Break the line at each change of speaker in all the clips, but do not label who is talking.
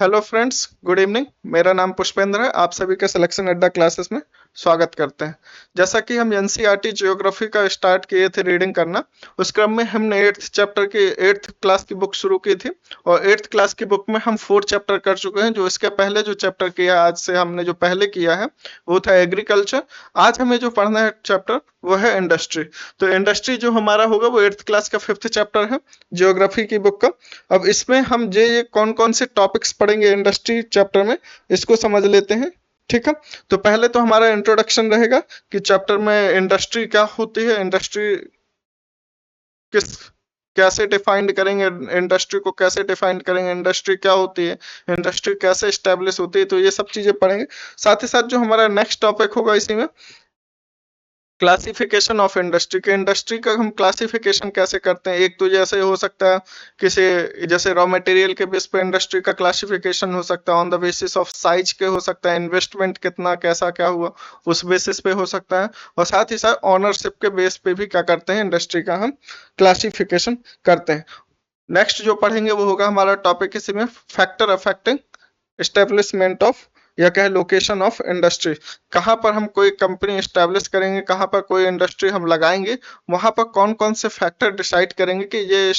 Hello friends, good evening. मेरा नाम पुष्पेंद्र है। आप सभी के सिलेक्शन अड्डा क्लासेस में स्वागत करते हैं। जैसा कि हम एनसीईआरटी ज्योग्राफी का स्टार्ट किए थे रीडिंग करना, उस क्रम में हमने 8th चैप्टर की 8th क्लास की बुक शुरू की थी और 8th क्लास की बुक में हम 4 चैप्टर कर चुके हैं। जो इसके पहले जो चैप्टर किया है, आज से हमने जो पहले किया है वो था एग्रीकल्चर। आज हमें जो पढ़ना है चैप्टर वो है इंडस्ट्री। तो इंडस्ट्री जो हमारा होगा वो 8th क्लास का 5th चैप्टर है ज्योग्राफी की बुक का। अब इसमें हम ये कौन कौन से टॉपिक्स पढ़ेंगे इंडस्ट्री चैप्टर में, इसको समझ लेते हैं। ठीक है, तो पहले तो हमारा इंट्रोडक्शन रहेगा कि चैप्टर में इंडस्ट्री क्या होती है, इंडस्ट्री किस कैसे डिफाइंड करेंगे, इंडस्ट्री को कैसे डिफाइन करेंगे, इंडस्ट्री क्या होती है, इंडस्ट्री कैसे स्टेब्लिश होती है, तो ये सब चीजें पढ़ेंगे। साथ ही साथ जो हमारा नेक्स्ट टॉपिक होगा इसी में क्लासिफिकेशन ऑफ इंडस्ट्री के, इंडस्ट्री का हम क्लासिफिकेशन कैसे करते हैं। एक तो जैसे हो सकता है किसी जैसे रॉ मटेरियल के बेस पे इंडस्ट्री का क्लासिफिकेशन हो सकता है, on the basis of size के हो सकता है, इन्वेस्टमेंट कितना कैसा क्या हुआ उस बेसिस पे हो सकता है, और साथ ही साथ ओनरशिप के बेस पे भी क्या करते हैं इंडस्ट्री का हम क्लासिफिकेशन करते हैं। नेक्स्ट जो पढ़ेंगे वो होगा हमारा टॉपिक इसी में फैक्टर अफेक्टिंग एस्टेब्लिशमेंट ऑफ या कहे लोकेशन ऑफ इंडस्ट्री। कहाँ पर हम कोई कंपनी स्टैब्लिश करेंगे, कहाँ पर कोई इंडस्ट्री हम लगाएंगे, वहां पर कौन कौन से फैक्टर डिसाइड करेंगे कि ये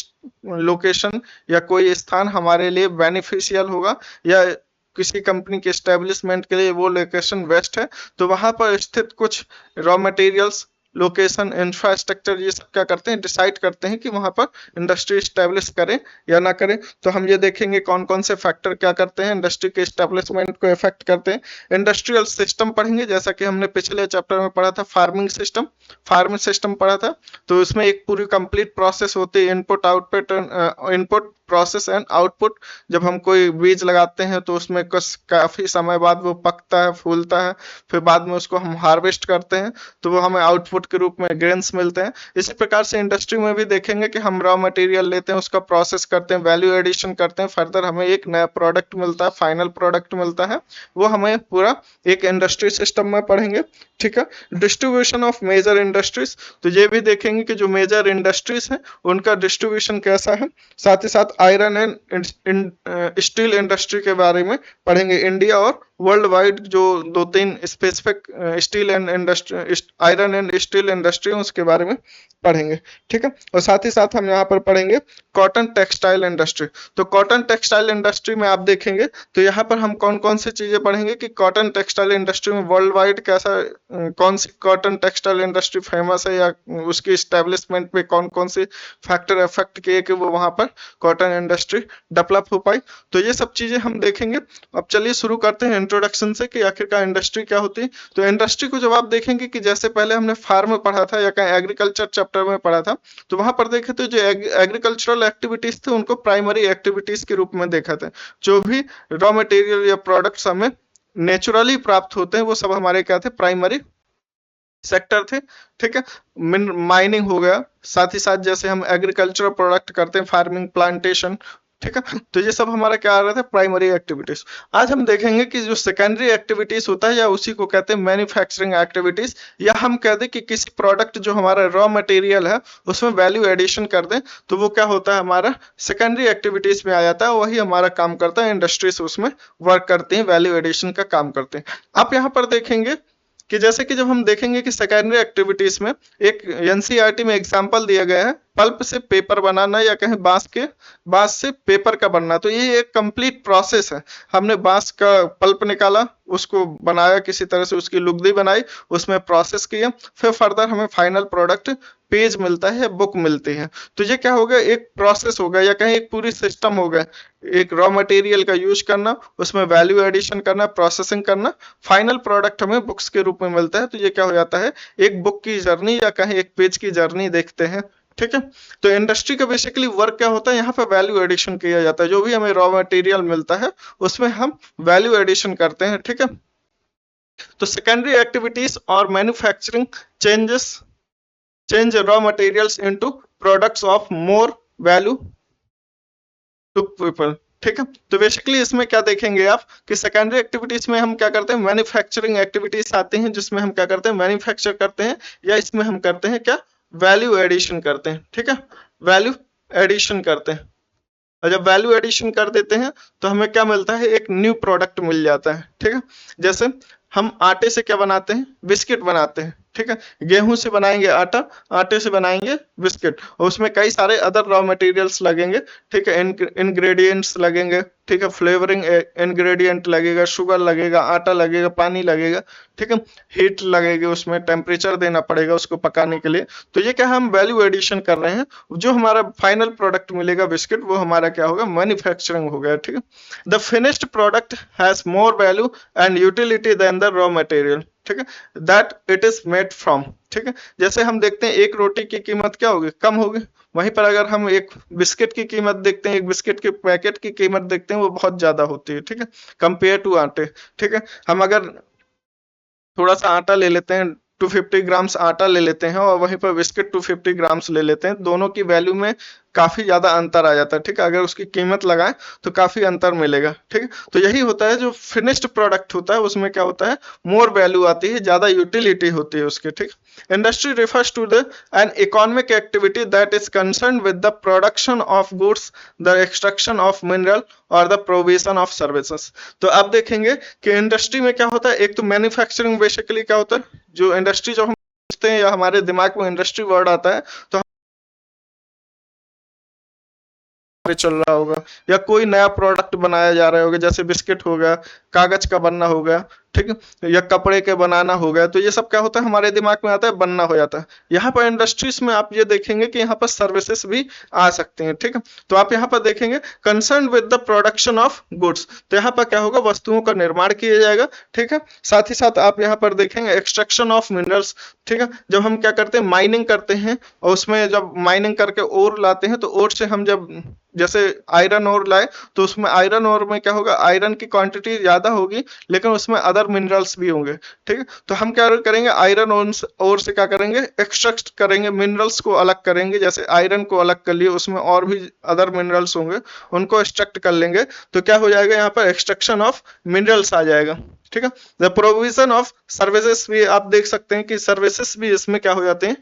लोकेशन या कोई स्थान हमारे लिए बेनिफिशियल होगा या किसी कंपनी के स्टैब्लिशमेंट के लिए वो लोकेशन बेस्ट है। तो वहां पर स्थित कुछ रॉ मटेरियल्स, लोकेशन, इंफ्रास्ट्रक्चर, ये सब क्या करते हैं डिसाइड करते हैं कि वहां पर इंडस्ट्री स्टैब्लिश करें या ना करें। तो हम ये देखेंगे कौन कौन से फैक्टर क्या करते हैं इंडस्ट्री के स्टैब्लिशमेंट को इफेक्ट करते हैं। इंडस्ट्रियल सिस्टम पढ़ेंगे, जैसा कि हमने पिछले चैप्टर में पढ़ा था फार्मिंग सिस्टम, फार्मिंग सिस्टम पढ़ा था। तो उसमें एक पूरी कंप्लीट प्रोसेस होती है, input output, input process and output. जब हम कोई बीज लगाते हैं तो उसमें कुछ काफी समय बाद वो पकता है, फूलता है, फिर बाद में उसको हम हार्वेस्ट करते हैं तो वो हमें आउटपुट के रूप में ग्रेन्स मिलते हैं। इसी प्रकार से इंडस्ट्री में भी देखेंगे कि हम रॉ मटेरियल लेते हैं, उसका प्रोसेस करते हैं, वैल्यू एडिशन करते हैं, फर्दर हमें एक नया प्रोडक्ट मिलता है, फाइनल प्रोडक्ट मिलता है, वो हमें पूरा एक इंडस्ट्री सिस्टम में पढ़ेंगे। ठीक है, डिस्ट्रीब्यूशन ऑफ मेजर इंडस्ट्रीज, तो ये भी देखेंगे कि जो मेजर इंडस्ट्रीज हैं उनका डिस्ट्रीब्यूशन कैसा है। साथ ही साथ आयरन एंड स्टील इंडस्ट्री के बारे में पढ़ेंगे, इंडिया और वर्ल्ड वाइड जो 2-3 specific steel and industry, iron and steel industry उसके बारे में पढ़ेंगे। ठीक है, और साथ ही साथ हम यहाँ पर पढ़ेंगे कॉटन टेक्सटाइल इंडस्ट्री। तो कॉटन टेक्सटाइल इंडस्ट्री में आप देखेंगे तो यहाँ पर हम कौन कौन सी चीजें पढ़ेंगे कि कॉटन टेक्सटाइल इंडस्ट्री में वर्ल्ड वाइड कैसा, कौन सी कॉटन टेक्सटाइल इंडस्ट्री फेमस है या उसकी स्टैब्लिशमेंट पे कौन कौन से फैक्टर इफेक्ट किए कि वो वहां पर कॉटन इंडस्ट्री डेवलप हो पाई। तो ये सब चीजें हम देखेंगे। अब चलिए शुरू करते हैं इंट्रोडक्शन से कि आखिरकार इंडस्ट्री क्या होती है। तो इंडस्ट्री को जब आप देखेंगे कि जैसे पहले हमने फार्म पढ़ा था या कहीं एग्रीकल्चर चैप्टर में पढ़ा था, तो वहां पर देखे तो जो एग्रीकल्चरल एक्टिविटीज थे उनको प्राइमरी एक्टिविटीज के रूप में देखा था। जो भी रॉ मटेरियल या प्रोडक्ट्स हमें नेचुरली प्राप्त होते हैं वो सब हमारे क्या थे, प्राइमरी सेक्टर थे। ठीक है, माइनिंग हो गया, साथ ही साथ जैसे हम एग्रीकल्चरल प्रोडक्ट करते हैं, फार्मिंग, प्लांटेशन। ठीक है, तो ये सब हमारा क्या आ रहा था, प्राइमरी एक्टिविटीज। आज हम देखेंगे कि जो सेकेंडरी एक्टिविटीज होता है या उसी को कहते हैं मैन्युफैक्चरिंग एक्टिविटीज, या हम कहते हैं कि किसी प्रोडक्ट जो हमारा रॉ मटेरियल है उसमें वैल्यू एडिशन कर दें, तो वो क्या होता है हमारा सेकेंडरी एक्टिविटीज में आ जाता है। वही हमारा काम करता है, इंडस्ट्रीज उसमें वर्क करती हैं, वैल्यू एडिशन का काम करते हैं। आप यहाँ पर देखेंगे कि जैसे कि जब हम देखेंगे कि सेकेंडरी एक्टिविटीज में एक एनसीईआरटी में एग्जांपल दिया गया है, पल्प से पेपर बनाना या कहीं बांस से पेपर का बनना। तो ये एक कंप्लीट प्रोसेस है। हमने बांस का पल्प निकाला, उसको बनाया, किसी तरह से उसकी लुगदी बनाई, उसमें प्रोसेस किया, फिर फर्दर हमें फाइनल प्रोडक्ट पेज मिलता है, बुक मिलती है। तो ये क्या हो गया, एक प्रोसेस हो गया या कहीं एक पूरी सिस्टम हो गया। एक रॉ मटेरियल का यूज करना, उसमें वैल्यू एडिशन करना, प्रोसेसिंग करना, फाइनल प्रोडक्ट हमें बुक्स के रूप में मिलता है। तो ये क्या हो जाता है, एक बुक की जर्नी या कहीं एक पेज की जर्नी देखते हैं। ठीक है, तो इंडस्ट्री का बेसिकली वर्क क्या होता है, यहाँ पे वैल्यू एडिशन किया जाता है। जो भी हमें रॉ मटेरियल मिलता है उसमें हम वैल्यू एडिशन करते हैं। ठीक है, तो सेकेंडरी एक्टिविटीज और manufacturing change raw materials into products of more value to people. ठीक है, तो बेसिकली इसमें क्या देखेंगे आप कि सेकेंडरी एक्टिविटीज में हम क्या करते हैं, मैन्युफैक्चरिंग एक्टिविटीज आते हैं जिसमें हम क्या करते हैं, मैन्युफैक्चर करते हैं, या इसमें हम करते हैं क्या, वैल्यू एडिशन करते हैं। ठीक है, वैल्यू एडिशन करते हैं। और जब वैल्यू एडिशन कर देते हैं तो हमें क्या मिलता है, एक न्यू प्रोडक्ट मिल जाता है। ठीक है, जैसे हम आटे से क्या बनाते हैं, बिस्किट बनाते हैं। ठीक है, गेहूं से बनाएंगे आटा, आटे से बनाएंगे बिस्किट, और उसमें कई सारे अदर रॉ मटेरियल्स लगेंगे। ठीक है, इंग्रेडिएंट्स लगेंगे। ठीक है, फ्लेवरिंग इंग्रेडिएंट लगेगा, शुगर लगेगा, आटा लगेगा, पानी लगेगा। ठीक है, हीट लगेगी, उसमें टेम्परेचर देना पड़ेगा उसको पकाने के लिए। तो ये क्या हम वैल्यू एडिशन कर रहे हैं, जो हमारा फाइनल प्रोडक्ट मिलेगा बिस्किट, वो हमारा क्या होगा, मैन्युफैक्चरिंग हो गया। ठीक है, the finished product has more value and utility than the raw material. ठीक है, that it is made from. ठीक है, जैसे हम देखते हैं एक रोटी की कीमत क्या होगी, कम होगी। वहीं पर अगर हम एक बिस्किट की कीमत देखते हैं, एक बिस्किट के पैकेट की कीमत देखते हैं, वो बहुत ज्यादा होती है। ठीक है, कंपेयर टू आटे। ठीक है, हम अगर थोड़ा सा आटा ले लेते हैं, 250 ग्राम्स आटा ले लेते हैं, और वहीं पर बिस्किट 250 ग्राम्स ले लेते हैं, दोनों की वैल्यू में काफी ज्यादा अंतर आ जाता है। ठीक है, अगर उसकी कीमत लगाएं तो काफी अंतर मिलेगा। ठीक है, तो यही होता है, जो फिनिश्ड प्रोडक्ट होता है उसमें क्या होता है, मोर वैल्यू आती है, ज्यादा यूटिलिटी होती है उसकी। ठीक, industry refers to the an economic activity that is concern with the production of goods, the extraction of mineral और द प्रोविजन ऑफ सर्विसेज। तो आप देखेंगे कि इंडस्ट्री में क्या होता है, एक तो मैन्युफैक्चरिंग बेसिकली क्या होता है, जो इंडस्ट्री जब हम सोचते हैं या हमारे दिमाग में इंडस्ट्री वर्ड आता है तो पे चल रहा होगा, या कोई नया प्रोडक्ट बनाया जा रहा होगा, जैसे बिस्किट हो गया, कागज का बनना हो गया। ठीक है, या कपड़े के बनाना हो गया, तो ये सब क्या होता है, हमारे दिमाग में आता है, बनना हो जाता है। यहाँ पर इंडस्ट्रीज में आप ये देखेंगे कि यहाँ पर सर्विसेज भी आ सकती हैं। ठीक है, तो आप यहाँ पर देखेंगे concern with the production of goods, तो यहाँ पर क्या होगा, वस्तुओं का निर्माण किया जाएगा। ठीक है, साथ ही साथ आप यहाँ पर देखेंगे एक्सट्रैक्शन ऑफ मिनरल्स। ठीक है, जब हम क्या करते हैं, माइनिंग करते हैं, और उसमें जब माइनिंग करके ओर लाते हैं, तो ओर से हम जब जैसे आयरन ओर लाए, तो उसमें आयरन ओर में क्या होगा, आयरन की क्वांटिटी ज्यादा होगी, लेकिन उसमें अदर मिनरल्स भी होंगे। ठीक है, तो हम क्या करेंगे, आयरन ओर से क्या करेंगे, एक्सट्रैक्ट करेंगे, मिनरल्स को अलग करेंगे। जैसे आयरन को अलग कर लिए, उसमें और भी अदर मिनरल्स होंगे, उनको एक्सट्रैक्ट कर लेंगे, तो क्या हो जाएगा, यहाँ पर एक्सट्रैक्शन ऑफ मिनरल्स आ जाएगा। ठीक है, द प्रोविजन ऑफ सर्विसेज भी आप देख सकते हैं कि सर्विसेज भी इसमें क्या हो जाते हैं,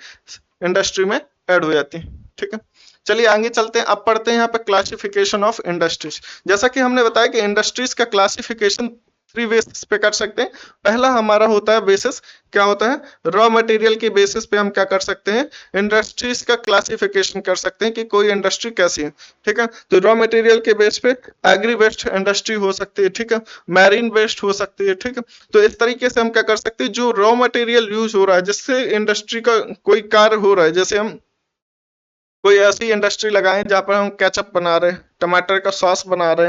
इंडस्ट्री में ऐड हो जाती है। ठीक है, चलिए आगे चलते हैं, अब पढ़ते हैं यहाँ पे क्लासिफिकेशन ऑफ इंडस्ट्रीज। जैसा कि हमने बताया कि इंडस्ट्रीज का क्लासिफिकेशन 3 बेसिस पे कर सकते हैं। पहला हमारा होता है बेसिस, क्या होता है, रॉ मटेरियल के बेसिस पे हम क्या कर सकते हैं, इंडस्ट्रीज का क्लासिफिकेशन कर सकते हैं कि कोई इंडस्ट्री कैसी है। ठीक है, तो रॉ मटेरियल के बेस पे एग्री वेस्ट इंडस्ट्री हो सकती है। ठीक है, मैरीन वेस्ट हो सकती है। ठीक है, तो इस तरीके से हम क्या कर सकते हैं, जो रॉ मटेरियल यूज हो रहा है, जिससे इंडस्ट्री का कोई कार्य हो रहा है, जैसे हम कोई ऐसी इंडस्ट्री लगाएं जहां पर हम केचप बना रहे हैं, टमाटर का सॉस बना रहे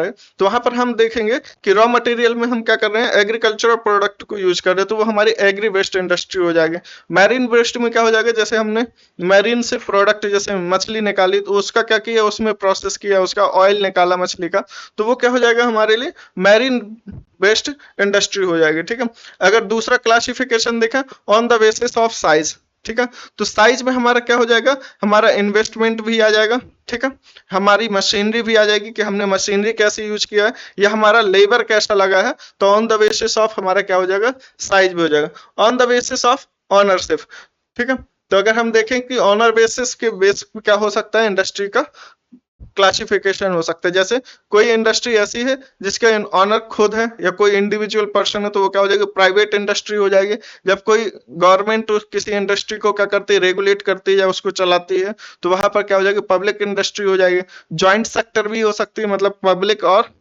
हैं, तो वहां पर हम देखेंगे कि रॉ मटेरियल में हम क्या कर रहे हैं, एग्रीकल्चरल प्रोडक्ट को यूज कर रहे हैं, तो वो हमारी एग्री वेस्ट इंडस्ट्री हो जाएगी। मैरीन वेस्ट में क्या हो जाएगा, जैसे हमने मैरीन से प्रोडक्ट, जैसे मछली निकाली, तो उसका क्या किया, उसमें प्रोसेस किया, उसका ऑयल निकाला मछली का, तो वो क्या हो जाएगा, हमारे लिए मैरीन वेस्ट इंडस्ट्री हो जाएगी। ठीक है, अगर दूसरा क्लासिफिकेशन देखा, on the basis of size. ठीक है, तो साइज में हमारा क्या हो जाएगा, हमारा इन्वेस्टमेंट भी आ जाएगा। ठीक है, हमारी मशीनरी भी आ जाएगी कि हमने मशीनरी कैसे यूज किया है, या हमारा लेबर कैसा लगा है, तो ऑन द बेसिस ऑफ हमारा क्या हो जाएगा, साइज भी हो जाएगा। On the basis of ownership. ठीक है, तो अगर हम देखें कि ऑनर बेसिस के बेस पे क्या हो सकता है, इंडस्ट्री का क्लासिफिकेशन हो सकता है। जैसे कोई इंडस्ट्री ऐसी है जिसका ऑनर खुद है, या कोई इंडिविजुअल पर्सन है, तो वो क्या हो जाएगी, प्राइवेट इंडस्ट्री हो जाएगी। जब कोई गवर्नमेंट किसी इंडस्ट्री को क्या करती है, रेगुलेट करती है या उसको चलाती है, तो वहां पर क्या हो जाएगी, पब्लिक इंडस्ट्री हो जाएगी। ज्वाइंट सेक्टर भी हो सकती है, मतलब पब्लिक और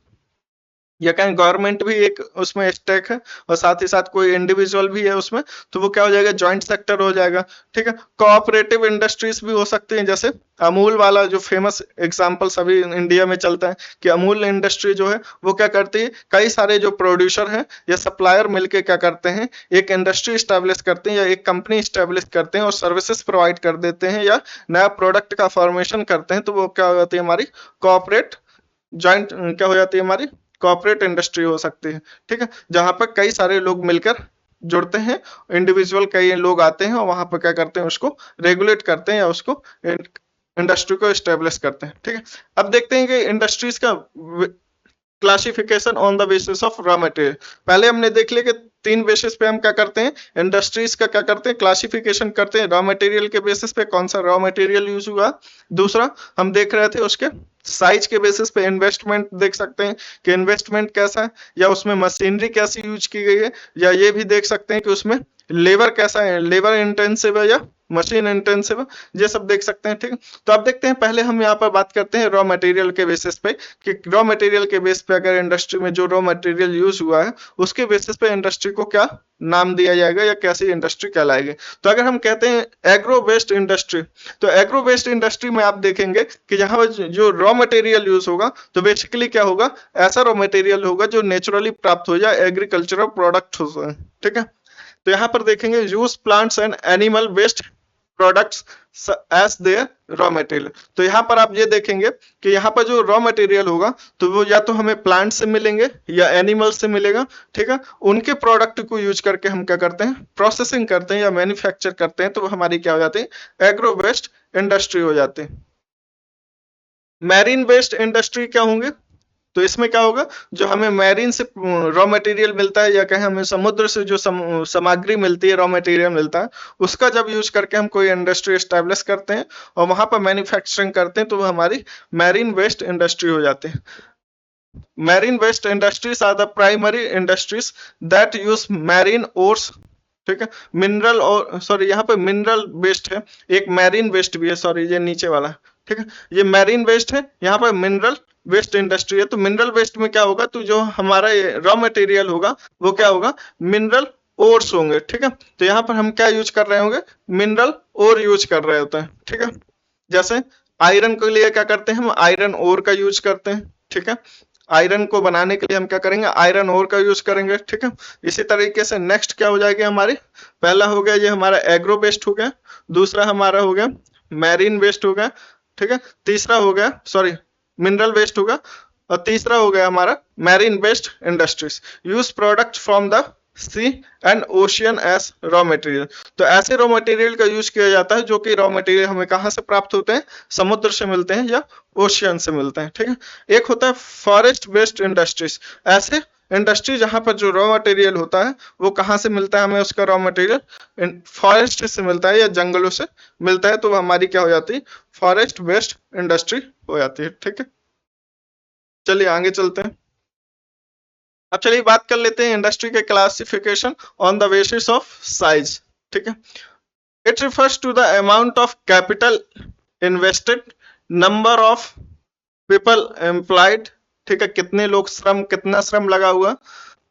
या कहीं गवर्नमेंट भी एक उसमें स्टेक है, और साथ ही साथ कोई इंडिविजुअल भी है उसमें, तो वो क्या हो जाएगा, जॉइंट सेक्टर हो जाएगा। ठीक है, कोऑपरेटिव इंडस्ट्रीज भी हो सकती हैं, जैसे अमूल वाला जो फेमस एग्जांपल सभी इंडिया में चलता है कि अमूल इंडस्ट्री जो है वो क्या करती है, कई सारे जो प्रोड्यूसर हैं या सप्लायर मिलके क्या करते हैं, एक इंडस्ट्री स्टैब्लिश करते हैं या एक कंपनी स्टैब्लिश करते हैं और सर्विसेज प्रोवाइड कर देते हैं या नया प्रोडक्ट का फॉर्मेशन करते हैं, तो वो क्या हो जाती है, हमारी कोऑपरेट जॉइंट क्या हो जाती है, हमारी कॉर्पोरेट इंडस्ट्री हो सकती है। ठीक है, जहां पर कई सारे लोग मिलकर जुड़ते हैं, इंडिविजुअल कई लोग आते हैं और वहां पर क्या करते हैं, उसको रेगुलेट करते हैं या उसको इंडस्ट्री को एस्टेब्लिश करते हैं। ठीक है, अब देखते हैं कि इंडस्ट्रीज का classification on the basis of raw material. पहले हमने देख लिया कि 3 बेसिस पे हम क्या करते हैं, इंडस्ट्रीज का क्या करते हैं, क्लासिफिकेशन करते हैं। रॉ मटेरियल के बेसिस पे कौन सा रॉ मटेरियल यूज हुआ, दूसरा हम देख रहे थे उसके साइज के बेसिस पे इन्वेस्टमेंट देख सकते हैं कि इन्वेस्टमेंट कैसा है, या उसमें मशीनरी कैसी यूज की गई है, या ये भी देख सकते हैं कि उसमें लेबर कैसा है, लेबर इंटेंसिव है या मशीन इंटेंसिव है, ये सब देख सकते हैं। ठीक है, तो अब देखते हैं, पहले हम यहाँ पर बात करते हैं रॉ मटेरियल के बेसिस पे कि रॉ मटेरियल के बेस पे अगर इंडस्ट्री में जो रॉ मटेरियल यूज हुआ है उसके बेसिस पे इंडस्ट्री को क्या नाम दिया जाएगा या कैसी इंडस्ट्री कहलाएगी। तो अगर हम कहते हैं एग्रो बेस्ड इंडस्ट्री, तो एग्रो बेस्ड इंडस्ट्री में आप देखेंगे कि यहाँ पर जो रॉ मटेरियल यूज होगा तो बेसिकली क्या होगा, ऐसा रॉ मटेरियल होगा जो नेचुरली प्राप्त हो जाए, एग्रीकल्चरल प्रोडक्ट हो जाए। ठीक है, तो यहाँ पर देखेंगे use plants and animal based products as their raw material. तो यहाँ पर आप ये देखेंगे कि यहाँ पर जो रॉ मटेरियल होगा तो वो या तो हमें प्लांट से मिलेंगे या एनिमल से मिलेगा। ठीक है, उनके प्रोडक्ट को यूज करके हम क्या करते हैं, प्रोसेसिंग करते हैं या मैन्युफैक्चर करते हैं, तो वो हमारी क्या हो जाती है, एग्रो बेस्ड इंडस्ट्री हो जाती है। मैरीन बेस्ड इंडस्ट्री क्या होंगे, तो इसमें क्या होगा, जो हमें मैरीन से रॉ मटेरियल मिलता है या कहें हमें समुद्र से जो सामग्री मिलती है, रॉ मटेरियल मिलता है, उसका जब यूज करके हम कोई इंडस्ट्री एस्टेब्लिश करते हैं और वहां पर मैन्युफैक्चरिंग करते हैं तो वो हमारी मैरीन वेस्ट इंडस्ट्री हो जाती है। Marine based industries are the primary industries that use marine ores. ठीक है, मिनरल और सॉरी यहाँ पे मिनरल वेस्ट है, एक मैरीन वेस्ट भी है, सॉरी ये नीचे वाला। ठीक है, ये मैरीन वेस्ट है, यहाँ पर मिनरल वेस्ट इंडस्ट्री है। तो मिनरल वेस्ट में क्या होगा, तो जो हमारा रॉ मटेरियल होगा वो क्या होगा, मिनरल ओर्स होंगे। ठीक है, तो यहाँ पर हम क्या यूज कर रहे होंगे, मिनरल ओर यूज कर रहे होते हैं। ठीक है, जैसे आयरन के लिए क्या करते हैं, हम आयरन ओर का यूज करते हैं। ठीक है, आयरन को बनाने के लिए हम क्या करेंगे, आयरन ओर का यूज करेंगे। ठीक है, इसी तरीके से नेक्स्ट क्या हो जाएगी हमारी, पहला हो गया ये हमारा एग्रो बेस्ड हो गया, दूसरा हमारा हो गया मैरीन वेस्ट हो गया। ठीक है, तीसरा हो गया सॉरी मिनरल वेस्ट होगा, और तीसरा हो गया हमारा marine based industries use product from the sea and ocean as raw material. तो ऐसे रॉ मटेरियल का यूज किया जाता है जो कि रॉ मटेरियल हमें कहाँ से प्राप्त होते हैं, समुद्र से मिलते हैं या ओशियन से मिलते हैं। ठीक है, एक होता है फॉरेस्ट बेस्ड इंडस्ट्रीज, ऐसे इंडस्ट्री जहां पर जो रॉ मटेरियल होता है वो कहाँ से मिलता है, हमें उसका रॉ मटेरियल फॉरेस्ट से मिलता है या जंगलों से मिलता है, तो वो हमारी क्या हो जाती है, फॉरेस्ट बेस्ड इंडस्ट्री हो जाती है। ठीक है, चलिए आगे चलते हैं। अब चलिए बात कर लेते हैं इंडस्ट्री के classification on the basis of size. ठीक है, it refers to the amount of capital invested, number of people employed. ठीक है, कितने लोग श्रम, कितना श्रम लगा हुआ,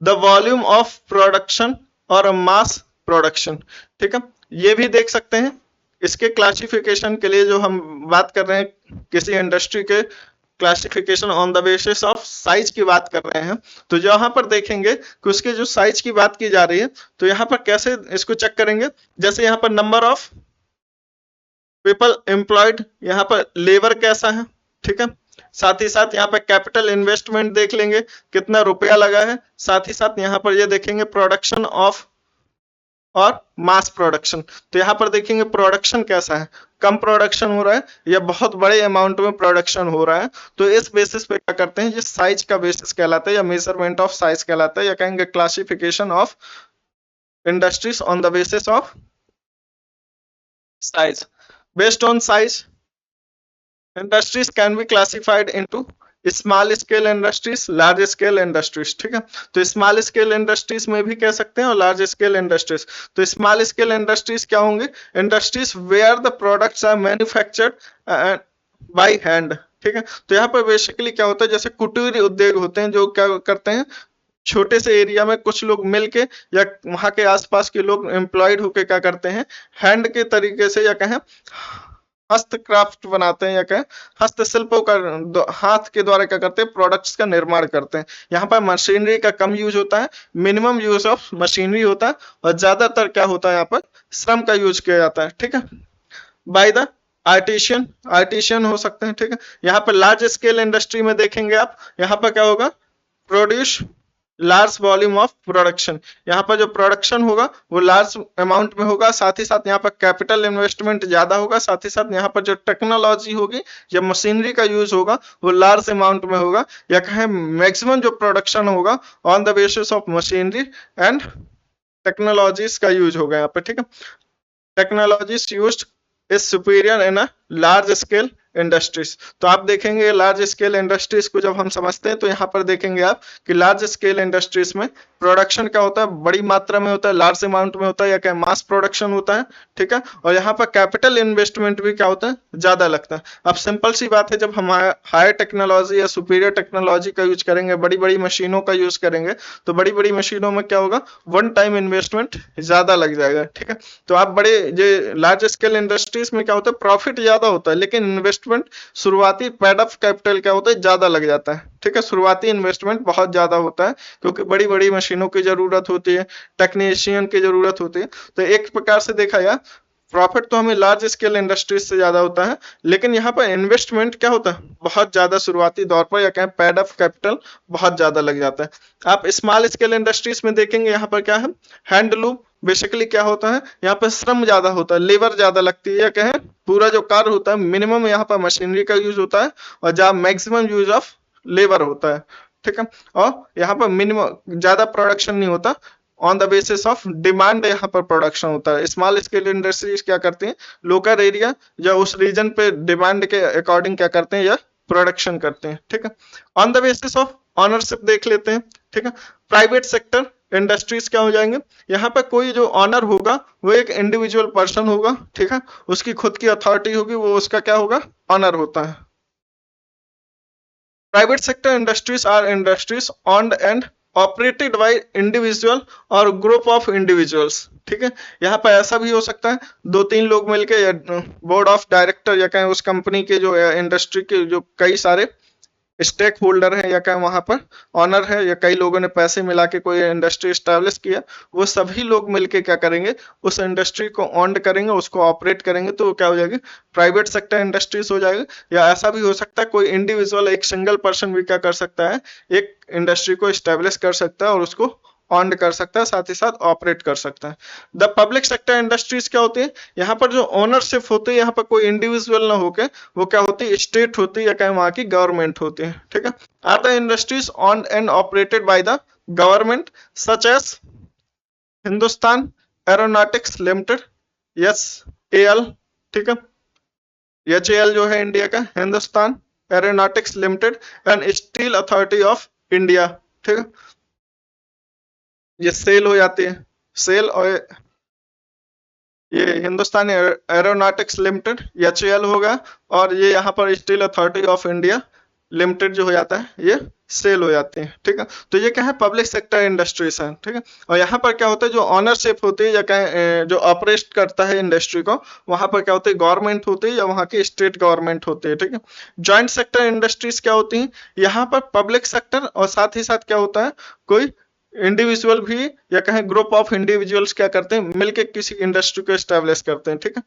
द वॉल्यूम ऑफ प्रोडक्शन और मास प्रोडक्शन। ठीक है, ये भी देख सकते हैं। इसके क्लासिफिकेशन के लिए जो हम बात कर रहे हैं, किसी इंडस्ट्री के classification on the basis of size की बात कर रहे हैं, तो यहाँ पर देखेंगे कि उसके जो साइज की बात की जा रही है, तो यहाँ पर कैसे इसको चेक करेंगे, जैसे यहाँ पर नंबर ऑफ पीपल एम्प्लॉयड, यहाँ पर लेबर कैसा है। ठीक है, साथ ही साथ यहाँ पर कैपिटल इन्वेस्टमेंट देख लेंगे, कितना रुपया लगा है, साथ ही साथ यहाँ पर ये देखेंगे प्रोडक्शन ऑफ और मास प्रोडक्शन। तो यहाँ पर देखेंगे प्रोडक्शन कैसा है, कम प्रोडक्शन हो रहा है या बहुत बड़े अमाउंट में प्रोडक्शन हो रहा है। तो इस बेसिस पे क्या करते हैं, ये साइज का बेसिस कहलाता है या मेजरमेंट ऑफ साइज कहलाता है, या कहेंगे classification of industries on the basis of size. Based on size industries can be classified into small scale industries, large scale industries. ठीक है, तो स्मॉल स्केल इंडस्ट्रीज में भी कह सकते हैं और लार्ज स्केल इंडस्ट्रीज। तो स्मॉल स्केल इंडस्ट्रीज क्या होंगे, industries where the products are manufactured by hand. ठीक है, तो यहाँ पर बेसिकली क्या होता है, जैसे कुटीर उद्योग होते हैं जो क्या करते हैं, छोटे से एरिया में कुछ लोग मिलके या वहां के आसपास के लोग एम्प्लॉयड होके क्या करते हैं, हैंड के तरीके से या कहें हस्तक्राफ्ट बनाते हैं या कहें हस्तशिल्पों का हाथ के द्वारा क्या करते हैं, प्रोडक्ट्स का निर्माण करते हैं। यहाँ पर मशीनरी का कम यूज होता है, मिनिमम यूज ऑफ मशीनरी होता है, और ज्यादातर क्या होता है यहाँ पर श्रम का यूज किया जाता है। ठीक है, बाय द आर्टिशियन, आर्टिशियन हो सकते हैं। ठीक है, यहाँ पर लार्ज स्केल इंडस्ट्री में देखेंगे आप, यहाँ पर क्या होगा, produce large volume of production, यहाँ पर जो प्रोडक्शन होगा वो लार्ज अमाउंट में होगा, साथ ही साथ यहाँ पर कैपिटल इन्वेस्टमेंट ज्यादा होगा, साथ ही साथ यहाँ पर जो टेक्नोलॉजी होगी या मशीनरी का यूज होगा वो लार्ज अमाउंट में होगा, या कहें मैक्सिमम जो प्रोडक्शन होगा on the basis of machinery and technologies का यूज होगा यहाँ पे। ठीक है, technologies used is superior in a large scale industries. तो आप देखेंगे लार्ज स्केल इंडस्ट्रीज को जब हम समझते हैं तो यहाँ पर देखेंगे आप कि लार्ज स्केल इंडस्ट्रीज में प्रोडक्शन क्या होता है, बड़ी मात्रा में होता है, लार्ज अमाउंट में होता है, या क्या मास प्रोडक्शन होता है, ठीक है। और यहाँ पर कैपिटल इन्वेस्टमेंट भी क्या होता है, ज्यादा लगता है। अब सिंपल सी बात है, जब हम हायर टेक्नोलॉजी या सुपीरियर टेक्नोलॉजी का यूज करेंगे, बड़ी बड़ी मशीनों का यूज करेंगे, तो बड़ी बड़ी मशीनों में क्या होगा, वन टाइम इन्वेस्टमेंट ज्यादा लग जाएगा, ठीक है। तो आप बड़े ये लार्ज स्केल इंडस्ट्रीज में क्या होता है, प्रॉफिट ज्यादा होता है, लेकिन इन्वेस्टमेंट शुरुआती पेड ऑफ कैपिटल क्या होता है, ज्यादा लग जाता है, ठीक है। शुरुआती इन्वेस्टमेंट बहुत ज्यादा होता है क्योंकि बड़ी बड़ी मशीनों की जरूरत होती है, टेक्नीशियन की जरूरत होती है। तो एक प्रकार से देखा जाए प्रॉफिट तो हमें लार्ज स्केल इंडस्ट्रीज से ज्यादा होता है, लेकिन यहाँ पर इन्वेस्टमेंट क्या होता है, बहुत ज्यादा शुरुआती दौर पर, या कहें पेड ऑफ कैपिटल बहुत ज्यादा लग जाता है। आप स्मॉल स्केल इंडस्ट्रीज में देखेंगे, यहाँ पर क्या है, हैंडलूम बेसिकली क्या होता है, यहाँ पर श्रम ज्यादा होता है, लेबर ज्यादा लगती है, या कहें पूरा जो कार्य होता है मिनिमम यहाँ पर मशीनरी का यूज होता है, और जहाँ मैक्सिमम यूज ऑफ लेबर होता है, ठीक है। और यहाँ पर मिनिमम ज्यादा प्रोडक्शन नहीं होता, on the basis of demand यहाँ पर प्रोडक्शन होता है। स्मॉल स्केल इंडस्ट्रीज क्या करती हैं, लोकल एरिया या उस रीजन पे डिमांड के अकॉर्डिंग क्या करते हैं, या प्रोडक्शन करते हैं, ठीक है। On the basis of ownership देख लेते हैं, ठीक है। प्राइवेट सेक्टर इंडस्ट्रीज क्या हो जाएंगे, यहाँ पर कोई जो ऑनर होगा वो एक इंडिविजुअल पर्सन होगा, ठीक है, उसकी खुद की अथॉरिटी होगी, वो उसका क्या होगा, ऑनर होता है। Private sector industries are industries owned and operated by individual और ग्रुप ऑफ इंडिविजुअल्स, ठीक है। यहाँ पर ऐसा भी हो सकता है दो तीन लोग मिलके, या बोर्ड ऑफ डायरेक्टर, या कहें उस कंपनी के जो इंडस्ट्री के जो कई सारे स्टेक होल्डर है, या कहें वहां पर ऑनर है, या कई लोगों ने पैसे मिला के कोई इंडस्ट्री स्टैब्लिश किया, वो सभी लोग मिलके क्या करेंगे, उस इंडस्ट्री को ऑन करेंगे, उसको ऑपरेट करेंगे, तो क्या हो जाएगी, प्राइवेट सेक्टर इंडस्ट्रीज हो जाएगा। या ऐसा भी हो सकता है कोई इंडिविजुअल, एक सिंगल पर्सन भी क्या कर सकता है, एक इंडस्ट्री को स्टैब्लिश कर सकता है और उसको ऑन कर सकता है, साथ ही साथ ऑपरेट कर सकता है। द पब्लिक सेक्टर इंडस्ट्रीज क्या होती है, यहाँ पर जो ओनरशिप होती है, यहाँ पर कोई इंडिविजुअल ना होके वो क्या होती है, स्टेट होती है, या कहीं वहां की गवर्नमेंट होती है, ठीक है। Are the industries owned and operated by the government such as Hindustan Aeronautics Limited, HAL, ठीक है। HAL जो है इंडिया का, Hindustan Aeronautics Limited and Steel Authority of India, ठीक है। ये सेल हो जाती है, सेल, और ये हिंदुस्तान एरोनॉटिक्स लिमिटेड HAL होगा, और ये यहाँ पर steel Authority of India limited जो हो जाता है, ये सेल हो जाते हैं, ठीक है। तो ये क्या है, पब्लिक सेक्टर इंडस्ट्रीज है, ठीक है। और यहाँ पर क्या होता है, जो ऑनरशिप होती है, या कहें जो ऑपरेट करता है इंडस्ट्री को, वहां पर क्या होती है, गवर्नमेंट होती है, या वहां की स्टेट गवर्नमेंट होती है, ठीक है। जॉइंट सेक्टर इंडस्ट्रीज क्या होती है, यहाँ पर पब्लिक सेक्टर और साथ ही साथ क्या होता है, कोई इंडिविजुअल भी, या कहें ग्रुप ऑफ इंडिविजुअल्स क्या करते हैं, मिलके किसी इंडस्ट्री को एस्टेब्लिश करते हैं, ठीक है।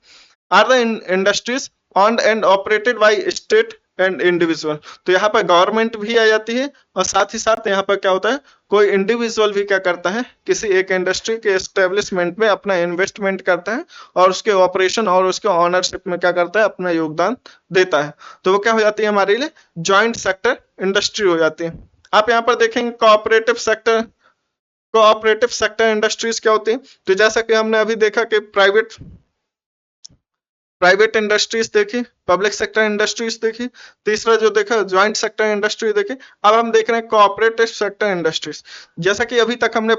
Are the industries owned and operated by state and individual, तो यहाँ पर गवर्नमेंट भी आ जाती है, और साथ ही साथ यहाँ पर क्या होता है, कोई इंडिविजुअल भी क्या करता है, किसी एक इंडस्ट्री के एस्टेब्लिशमेंट में अपना इन्वेस्टमेंट करता है, और उसके ऑपरेशन और उसके ऑनरशिप में क्या करता है, अपना योगदान देता है। तो वो क्या हो जाती है, हमारे लिए जॉइंट सेक्टर इंडस्ट्री हो जाती है। आप यहाँ पर देखेंगे कोऑपरेटिव सेक्टर इंडस्ट्रीज क्या होती है, तो जैसा कि हमने अभी देखा कि प्राइवेट इंडस्ट्रीज देखी, पब्लिक सेक्टर इंडस्ट्रीज देखी, तीसरा जो देखा ज्वाइंट सेक्टर इंडस्ट्री देखी। अब हम देख रहे हैं कोऑपरेटिव सेक्टर इंडस्ट्रीज। जैसा कि अभी तक हमने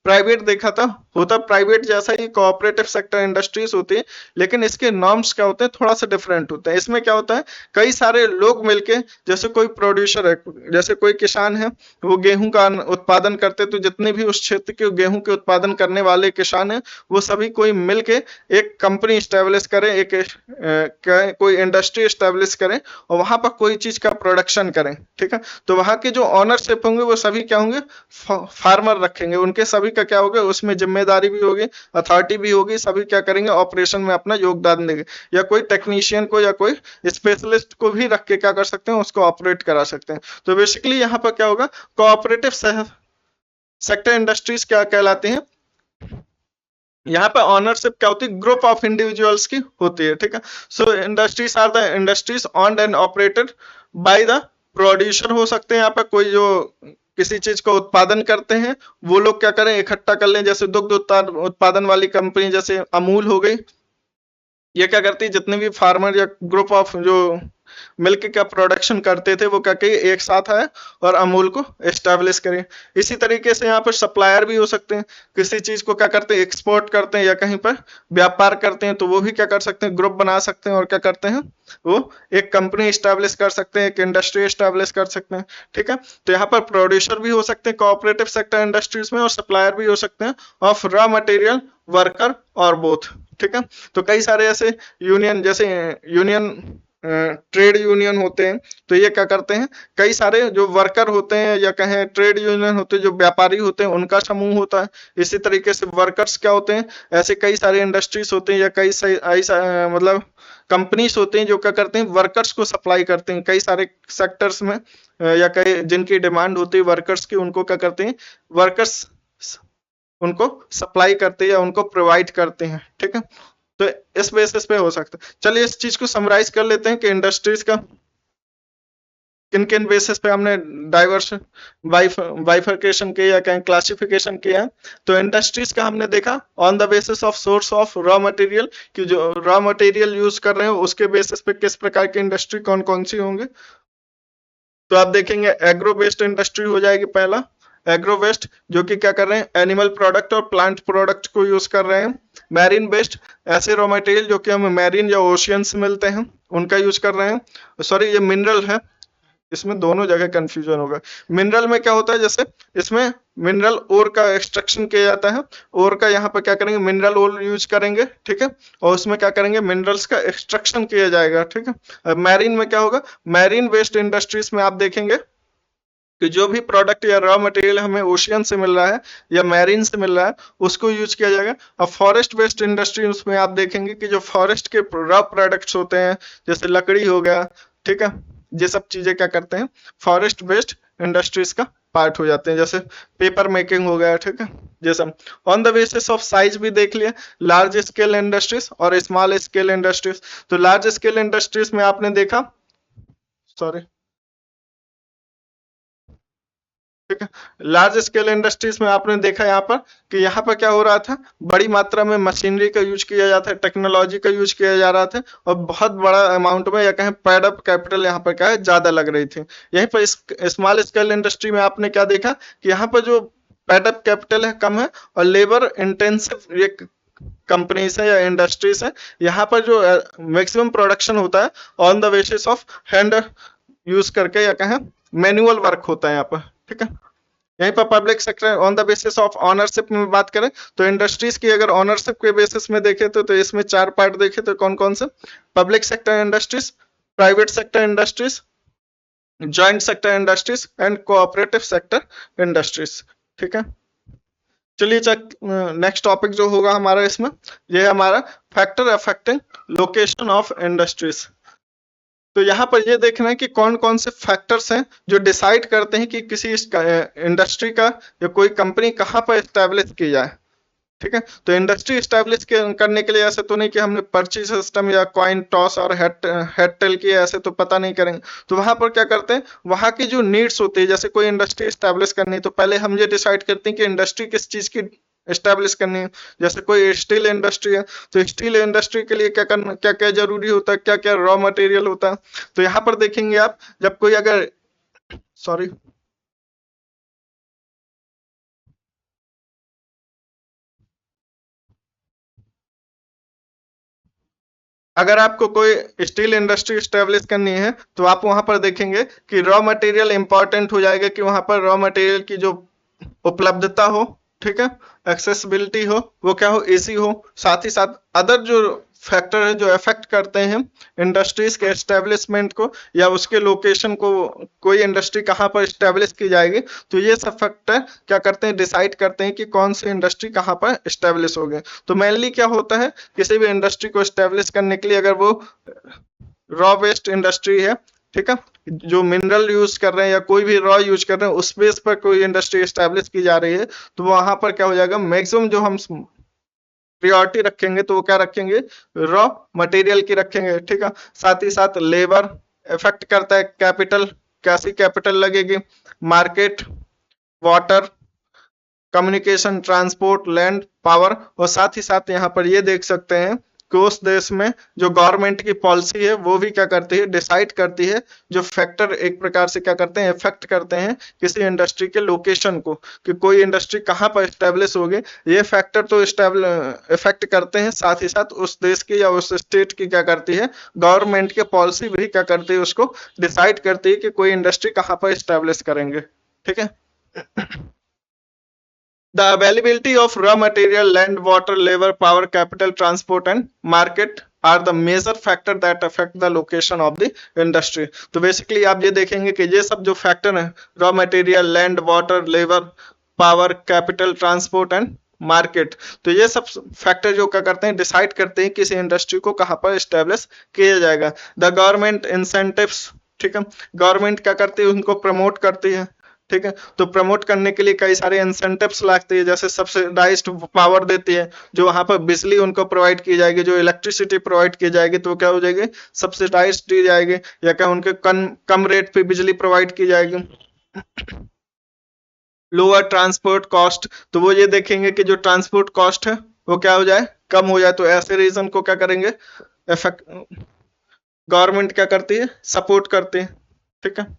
प्राइवेट देखा था, होता प्राइवेट जैसा ही कोऑपरेटिव सेक्टर इंडस्ट्रीज होती है, लेकिन इसके नॉर्म्स क्या होते हैं, थोड़ा सा डिफरेंट होते हैं। इसमें क्या होता है, कई सारे लोग मिलके, जैसे कोई प्रोड्यूसर है, जैसे कोई किसान है, वो गेहूं का उत्पादन करते, तो जितने भी उस क्षेत्र के गेहूं के उत्पादन करने वाले किसान हैं, वो सभी कोई मिलके एक कंपनी स्टैब्लिश करें, कोई इंडस्ट्री स्टैब्लिश करें, और वहां पर कोई चीज का प्रोडक्शन करें, ठीक है। तो वहां के जो ऑनरशिप होंगे वो सभी क्या होंगे, फार्मर रखेंगे, उनके सभी का क्या होगा, उसमें जिम्मेदारी भी होगी, अथॉरिटी भी होगी, सभी क्या करेंगे, ऑपरेशन में अपना योगदान देंगे, या कोई टेक्नीशियन को या कोई स्पेशलिस्ट को भी रख के क्या कर सकते हैं, उसको ऑपरेट करा सकते हैं। तो बेसिकली यहाँ पर क्या होगा, कोऑपरेटिव सेक्टर इंडस्ट्रीज क्या कहलाते हैं, यहाँ पे ऑनरशिप क्या होती है, ग्रुप ऑफ इंडिविजुअल्स की होती है, ठीक है। So industries are the industries owned and operated by the producer हो सकते हैं, यहाँ पे कोई जो किसी चीज को उत्पादन करते हैं, वो लोग क्या करें, इकट्ठा कर लें, जैसे दुग्ध उत्पादन वाली कंपनी जैसे अमूल हो गई, ये क्या करती है, जितने भी फार्मर या ग्रुप ऑफ जो मिल्क का प्रोडक्शन करते थे वो क्या किए, एक साथ आए और अमूल को एस्टेब्लिश करें। इसी तरीके से यहाँ पर सप्लायर भी हो सकते हैं, किसी चीज को क्या करते हैं, एक्सपोर्ट करते हैं या कहीं पर व्यापार करते हैं, तो वो भी क्या कर सकते हैं, ग्रुप बना सकते हैं और क्या करते हैं, वो एक कंपनी स्टैब्लिश कर सकते हैं, एक इंडस्ट्री स्टैब्लिश कर सकते हैं। ठीक है, तो यहाँ पर प्रोड्यूसर भी हो सकते हैं कोऑपरेटिव सेक्टर इंडस्ट्रीज में, और सप्लायर भी हो सकते हैं ऑफ रॉ मटेरियल, वर्कर और बोथ। ठीक है, तो कई सारे ऐसे यूनियन, जैसे यूनियन ट्रेड यूनियन होते हैं, तो ये क्या करते हैं, कई सारे जो वर्कर होते हैं या कहें ट्रेड यूनियन होते हैं, जो व्यापारी होते हैं उनका समूह होता है। इसी तरीके से वर्कर्स क्या होते हैं, ऐसे कई सारे इंडस्ट्रीज होते हैं या कई मतलब कंपनीज होते हैं जो क्या करते हैं, वर्कर्स को सप्लाई करते हैं कई सारे सेक्टर्स में, या कई जिनकी डिमांड होती है वर्कर्स की, उनको क्या करते हैं, वर्कर्स उनको सप्लाई करते हैं या उनको प्रोवाइड करते हैं। ठीक है, तो इस बेसिस पे हो सकता है। चलिए इस चीज को समराइज कर लेते हैं कि इंडस्ट्रीज का किन किन बेसिस पे हमने डाइवर्स बाइफर्केशन किया या कहीं क्लासिफिकेशन किया। तो इंडस्ट्रीज का हमने देखा on the basis of source of raw material, कि जो रॉ मटेरियल यूज कर रहे हो उसके बेसिस पे किस प्रकार की इंडस्ट्री कौन कौन सी होंगे। तो आप देखेंगे एग्रो बेस्ड इंडस्ट्री हो जाएगी पहला, एग्रो वेस्ट जो कि क्या कर रहे हैं, एनिमल प्रोडक्ट और प्लांट प्रोडक्ट को यूज कर रहे हैं। मैरीन बेस्ड, ऐसे रॉ मटेरियल जो कि हमें मैरीन या ओशियन से मिलते हैं उनका यूज कर रहे हैं। सॉरी, ये मिनरल है, इसमें दोनों जगह कंफ्यूजन होगा। मिनरल में क्या होता है, जैसे इसमें मिनरल ओर का एक्सट्रैक्शन किया जाता है, ओर का यहाँ पर क्या करेंगे, मिनरल ओर यूज करेंगे। ठीक है, और उसमें क्या करेंगे, मिनरल्स का एक्सट्रैक्शन किया जाएगा। ठीक है, मैरीन में क्या होगा, मैरीन वेस्ट इंडस्ट्रीज में आप देखेंगे कि जो भी प्रोडक्ट या रॉ मटेरियल हमें ओशियन से मिल रहा है या मैरीन से मिल रहा है उसको यूज किया जाएगा। अब फॉरेस्ट बेस्ड इंडस्ट्री उसमें आप देखेंगे कि जो फॉरेस्ट के रॉ प्रोडक्ट्स होते हैं, जैसे लकड़ी हो गया, ठीक है, ये सब चीजें क्या करते हैं, फॉरेस्ट बेस्ड इंडस्ट्रीज का पार्ट हो जाते हैं, जैसे पेपर मेकिंग हो गया। ठीक है, जैसे on the basis of size भी देख लिया, लार्ज स्केल इंडस्ट्रीज और स्मॉल स्केल इंडस्ट्रीज। तो लार्ज स्केल इंडस्ट्रीज में आपने देखा, सॉरी, ठीक है, लार्ज स्केल इंडस्ट्रीज में आपने देखा यहाँ पर कि यहाँ पर क्या हो रहा था, बड़ी मात्रा में मशीनरी का यूज किया जाता है, टेक्नोलॉजी का यूज किया जा रहा था, और बहुत बड़ा अमाउंट में या कहें पेड अप कैपिटल यहाँ पर क्या है, ज्यादा लग रही थी। यहीं पर स्मॉल स्केल इंडस्ट्री में आपने क्या देखा कि यहाँ पर जो पेड अप कैपिटल है कम है, और लेबर इंटेंसिव ये कंपनीज है या इंडस्ट्रीज है, यहाँ पर जो मैक्सिमम प्रोडक्शन होता है on the basis of hand use करके या कहें मैनुअल वर्क होता है यहाँ पर। ठीक है, यहीं पर public sector on the basis of ownership में बात करें तो इंडस्ट्रीज की अगर ऑनरशिप के बेसिस में देखें तो इसमें 4 पार्ट देखें तो कौन कौन से, public sector industries, private sector industries, joint sector industries and cooperative sector industries. ठीक है, चलिए नेक्स्ट टॉपिक जो होगा हमारा इसमें, ये हमारा factor affecting location of industries. तो यहाँ पर ये देखना है कि कौन कौन से फैक्टर्स हैं जो डिसाइड करते हैं कि किसी इंडस्ट्री का या कोई कंपनी कहाँ पर एस्टेब्लिश की जाए। ठीक है, तो इंडस्ट्री एस्टेब्लिश करने के लिए ऐसे तो नहीं कि हमने पर्ची सिस्टम या कॉइन टॉस और हेड टेल किया, ऐसे तो पता नहीं करेंगे। तो वहां पर क्या करते हैं, वहां की जो नीड्स होती है, जैसे कोई इंडस्ट्री एस्टेब्लिश करनी है तो पहले हम ये डिसाइड करते हैं कि इंडस्ट्री किस चीज की एस्टेब्लिश करनी है। जैसे कोई स्टील इंडस्ट्री है तो स्टील इंडस्ट्री के लिए क्या करना, क्या क्या जरूरी होता है, क्या क्या रॉ मटेरियल होता है। तो यहाँ पर देखेंगे आप, जब कोई अगर, सॉरी, अगर आपको कोई स्टील इंडस्ट्री स्टैब्लिश करनी है तो आप वहां पर देखेंगे कि रॉ मटेरियल इंपॉर्टेंट हो जाएगा, कि वहां पर रॉ मटेरियल की जो उपलब्धता हो, ठीक है, एक्सेसिबिलिटी हो, वो क्या हो, इजी हो। साथ ही साथ अदर जो फैक्टर है जो अफेक्ट करते हैं इंडस्ट्रीज के एस्टेब्लिशमेंट को या उसके लोकेशन को, कोई इंडस्ट्री कहाँ पर एस्टेब्लिश की जाएगी, तो ये सब फैक्टर क्या करते हैं, डिसाइड करते हैं कि कौन सी इंडस्ट्री कहाँ पर एस्टेब्लिश होगी। तो मेनली क्या होता है, किसी भी इंडस्ट्री को एस्टेब्लिश करने के लिए अगर वो रॉ वेस्ट इंडस्ट्री है, ठीक है, जो मिनरल यूज कर रहे हैं या कोई भी रॉ यूज कर रहे हैं उस बेस पर कोई इंडस्ट्री एस्टेब्लिश की जा रही है, तो वहां पर क्या हो जाएगा, मैक्सिमम जो हम प्रियोरिटी रखेंगे तो वो क्या रखेंगे, रॉ मटेरियल की रखेंगे। ठीक है, साथ ही साथ लेबर इफेक्ट करता है, कैपिटल, कैसी कैपिटल लगेगी, market, water, communication, transport, land, power, और साथ ही साथ यहाँ पर ये देख सकते हैं कि उस देश में जो गवर्नमेंट की पॉलिसी है वो भी क्या करती है, डिसाइड करती है, जो फैक्टर एक प्रकार से क्या करते हैं, इफेक्ट करते हैं किसी इंडस्ट्री के लोकेशन को, कि कोई इंडस्ट्री कहाँ पर स्टेब्लिश होगी, ये फैक्टर तो इफेक्ट करते हैं, साथ ही साथ उस देश की या उस स्टेट की क्या करती है, गवर्नमेंट की पॉलिसी भी क्या करती है, उसको डिसाइड करती है कि कोई इंडस्ट्री कहाँ पर स्टेब्लिश करेंगे। ठीक है। The availability of raw material, land, water, labor, power, capital, transport and market are the major factor that affect the location of the industry. तो बेसिकली आप ये देखेंगे कि ये सब जो फैक्टर है, raw material, land, water, labour, power, capital, transport and market, तो ये सब फैक्टर जो क्या करते हैं, डिसाइड करते हैं किसी इंडस्ट्री को कहाँ पर स्टेब्लिश किया जाएगा। द गवर्नमेंट इंसेंटिव्स, ठीक है, गवर्नमेंट क्या करती है, उनको प्रमोट करती है। ठीक है, तो प्रमोट करने के लिए कई सारे इंसेंटिव्स लगती है, जैसे सब्सिडाइज्ड पावर देती है, जो वहां पर बिजली उनको प्रोवाइड की जाएगी, जो इलेक्ट्रिसिटी प्रोवाइड की जाएगी तो क्या हो जाएगी, सब्सिडाइज दी जाएगी, या क्या उनके कम रेट पे बिजली प्रोवाइड की जाएगी। लोअर ट्रांसपोर्ट कॉस्ट, तो वो ये देखेंगे कि जो ट्रांसपोर्ट कॉस्ट है वो क्या हो जाए, कम हो जाए, तो ऐसे रीजन को क्या करेंगे, इफेक्ट गवर्नमेंट क्या करती है, सपोर्ट करती है। ठीक है।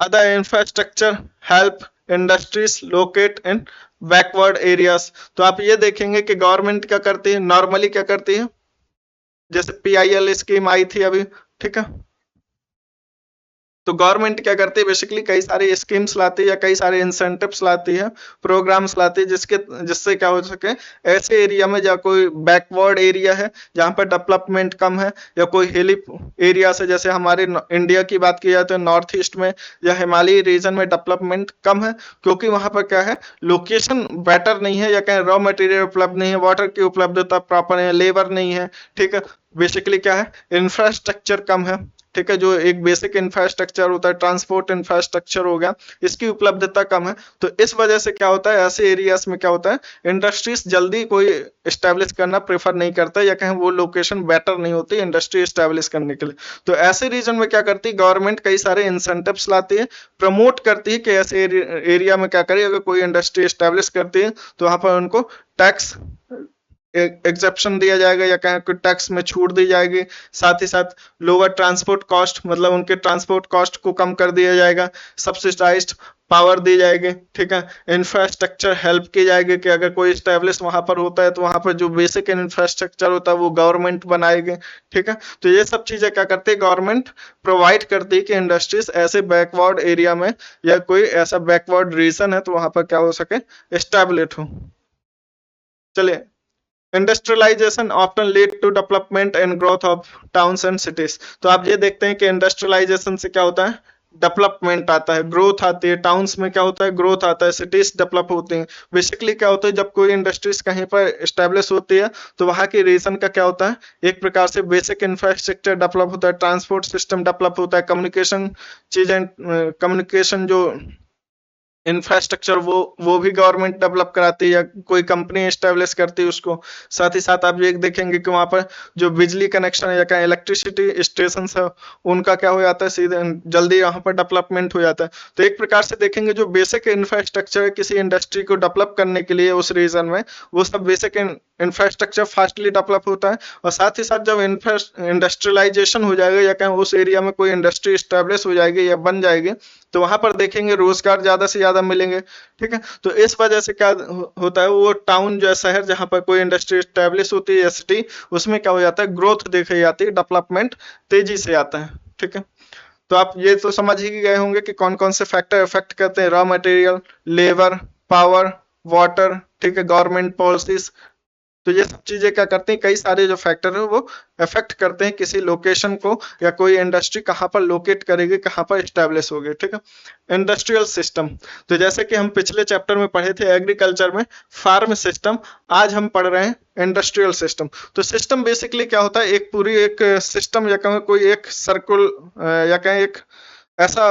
Other infrastructure help industries locate in backward areas, तो आप ये देखेंगे कि गवर्नमेंट क्या करती है, नॉर्मली क्या करती है, जैसे PIL स्कीम आई थी अभी, ठीक है, तो गवर्नमेंट क्या करती है, बेसिकली कई सारी स्कीम्स लाती है या कई सारे इंसेंटिव्स लाती है, प्रोग्राम्स लाती है, जिससे क्या हो सके, ऐसे एरिया में जहाँ कोई बैकवर्ड एरिया है, जहाँ पर डेवलपमेंट कम है, या कोई हिली एरिया से, जैसे हमारे इंडिया की बात की जाए तो नॉर्थ ईस्ट में या हिमालयी रीजन में डेवलपमेंट कम है, क्योंकि वहां पर क्या है, लोकेशन बेटर नहीं है, या कहीं रॉ मटेरियल उपलब्ध नहीं है, वाटर की उपलब्धता प्रॉपर है, लेबर नहीं है। ठीक है, बेसिकली क्या है, इंफ्रास्ट्रक्चर कम है। ठीक है, जो एक बेसिक इंफ्रास्ट्रक्चर होता है, ट्रांसपोर्ट इंफ्रास्ट्रक्चर हो गया, इसकी उपलब्धता कम है, तो इस वजह से क्या होता है, ऐसे एरियाज में क्या होता है, इंडस्ट्रीज जल्दी कोई एस्टेब्लिश करना प्रेफर नहीं करता, या कहीं वो लोकेशन बेटर नहीं होती इंडस्ट्री एस्टेब्लिश करने के लिए। तो ऐसे रीजन में क्या करती है गवर्नमेंट, कई सारे इंसेंटिव्स लाती है, प्रमोट करती है कि ऐसे एरिया में क्या करे, अगर कोई इंडस्ट्री एस्टेब्लिश करती है तो वहां पर उनको टैक्स एग्जेप्शन दिया जाएगा, या कहीं कोई टैक्स में छूट दी जाएगी, साथ ही साथ लोअर ट्रांसपोर्ट कॉस्ट, मतलब उनके ट्रांसपोर्ट कॉस्ट को कम कर दिया जाएगा, सब्सिडाइज्ड पावर दी जाएगी। ठीक है, इंफ्रास्ट्रक्चर हेल्प की जाएगी, कि अगर कोई स्टैब्लिश वहां पर होता है तो वहां पर जो बेसिक इंफ्रास्ट्रक्चर होता है वो गवर्नमेंट बनाएगी। ठीक है, तो ये सब चीजें क्या करती है, गवर्नमेंट प्रोवाइड करती है कि इंडस्ट्रीज ऐसे बैकवर्ड एरिया में या कोई ऐसा बैकवर्ड रीजन है तो वहां पर क्या हो सके, एस्टैब्लिश हो। चलिए, industrialisation often lead to development and growth of towns and cities, तो आप ये देखते हैं कि इंडस्ट्रियलाइजेशन से क्या होता है, डेवलपमेंट आता है, ग्रोथ आती है, टाउन्स में क्या होता है, ग्रोथ आता है, सिटीज डेवलप होती हैं। बेसिकली क्या होता है, जब कोई इंडस्ट्रीज कहीं पर एस्टेब्लिश होती है तो वहां के रीजन का क्या होता है, एक प्रकार से बेसिक इंफ्रास्ट्रक्चर डेवलप होता है, ट्रांसपोर्ट सिस्टम डेवलप होता है, कम्युनिकेशन चीजें, कम्युनिकेशन जो इंफ्रास्ट्रक्चर वो भी गवर्नमेंट डेवलप कराती है, या कोई कंपनी एस्टेब्लिश करती है उसको। साथ ही साथ आप ये देखेंगे कि वहां पर जो बिजली कनेक्शन है या कहीं इलेक्ट्रिसिटी स्टेशन है, उनका क्या हो जाता है, सीधे जल्दी यहाँ पर डेवलपमेंट हो जाता है। तो एक प्रकार से देखेंगे जो बेसिक इंफ्रास्ट्रक्चर है किसी इंडस्ट्री को डेवलप करने के लिए उस रीजन में, वो सब बेसिक इंफ्रास्ट्रक्चर फास्टली डेवलप होता है। और साथ ही साथ जब इंडस्ट्रियलाइजेशन हो जाएगा या कहीं उस एरिया में कोई इंडस्ट्री स्टैब्लिश हो जाएगी या बन जाएगी, तो वहां पर देखेंगे रोजगार ज्यादा से ज्यादा मिलेंगे। ठीक है, तो इस वजह से क्या होता है, वो टाउन जो है, शहर जहां पर कोई इंडस्ट्री स्टैब्लिश होती है या सिटी, उसमें क्या हो जाता है, ग्रोथ देखी जाती है, डेवलपमेंट तेजी से आता है। ठीक है, तो आप ये तो समझ ही गए होंगे कि कौन कौन से फैक्टर इफेक्ट करते हैं, raw material, labour, power, water, ठीक है, गवर्नमेंट पॉलिसीज। तो ये सब चीजें क्या करती हैं, कई सारे जो फैक्टर है वो अफेक्ट करते हैं किसी लोकेशन को, या कोई इंडस्ट्री कहाँ पर लोकेट करेगी, कहाँ पर स्टैब्लिश होगी। ठीक है, इंडस्ट्रियल सिस्टम, तो जैसे कि हम पिछले चैप्टर में पढ़े थे एग्रीकल्चर में फार्म सिस्टम, आज हम पढ़ रहे हैं इंडस्ट्रियल सिस्टम। तो सिस्टम बेसिकली क्या होता है, एक पूरी एक सिस्टम या कहें कोई एक सर्कुल या कहें एक ऐसा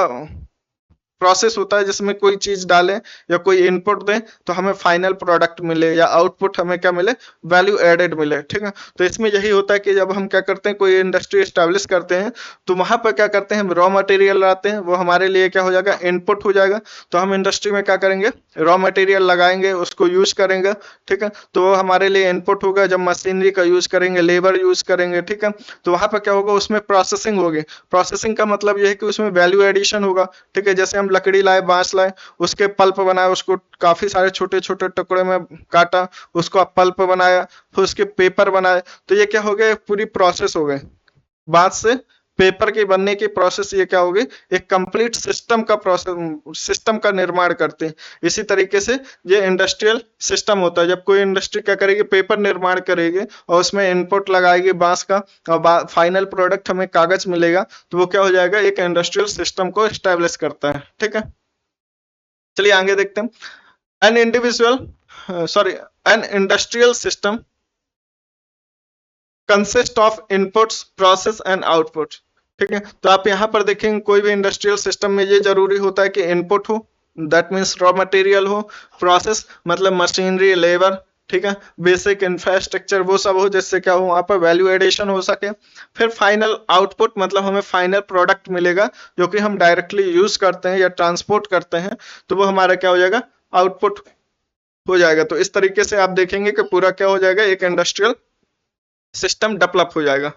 प्रोसेस होता है जिसमें कोई चीज डालें या कोई इनपुट दें तो हमें फाइनल प्रोडक्ट मिले या आउटपुट हमें क्या मिले, वैल्यू एडेड मिले, ठीक है। तो इसमें यही होता है कि जब हम क्या करते हैं, कोई इंडस्ट्री एस्टेब्लिश करते हैं तो वहां पर क्या करते हैं, हम रॉ मटेरियल लाते हैं, वो हमारे लिए क्या हो जाएगा, इनपुट हो जाएगा। तो हम इंडस्ट्री में क्या करेंगे, रॉ मटेरियल लगाएंगे, उसको यूज करेंगे, ठीक है। तो वो हमारे लिए इनपुट होगा। जब मशीनरी का यूज करेंगे, लेबर यूज करेंगे, ठीक है, तो वहां पर क्या होगा, उसमें प्रोसेसिंग होगी। प्रोसेसिंग का मतलब यह है कि उसमें वैल्यू एडिशन होगा, ठीक है। जैसे हम लकड़ी लाए, बांस लाए, उसके पल्प बनाए, उसको काफी सारे छोटे छोटे टुकड़े में काटा, उसको आप पल्प बनाया, फिर उसके पेपर बनाए, तो ये क्या हो गया, पूरी प्रोसेस हो गई। बांस से पेपर के बनने की प्रोसेस ये क्या होगी, एक कंप्लीट सिस्टम का प्रोसेस, सिस्टम का निर्माण करते हैं। इसी तरीके से ये इंडस्ट्रियल सिस्टम होता है। जब कोई इंडस्ट्री क्या करेगी, पेपर निर्माण करेगी और उसमें इनपुट लगाएगी बांस का, और फाइनल प्रोडक्ट हमें कागज मिलेगा, तो वो क्या हो जाएगा, एक इंडस्ट्रियल सिस्टम को एस्टेब्लिश करता है, ठीक है। चलिए आगे देखते हैं। An individual sorry an industrial system consist of inputs, process and output, ठीक है। तो आप यहाँ पर देखेंगे कोई भी इंडस्ट्रियल सिस्टम में ये जरूरी होता है कि इनपुट हो, दैट मीन्स रॉ मटेरियल हो, प्रोसेस मतलब मशीनरी, लेबर, ठीक है, बेसिक इंफ्रास्ट्रक्चर वो सब हो, जिससे क्या हो, वहां पर वैल्यू एडिशन हो सके। फिर फाइनल आउटपुट मतलब हमें फाइनल प्रोडक्ट मिलेगा जो कि हम डायरेक्टली यूज करते हैं या ट्रांसपोर्ट करते हैं, तो वो हमारा क्या हो जाएगा, आउटपुट हो जाएगा। तो इस तरीके से आप देखेंगे कि पूरा क्या हो जाएगा, एक इंडस्ट्रियल सिस्टम डेवलप हो जाएगा।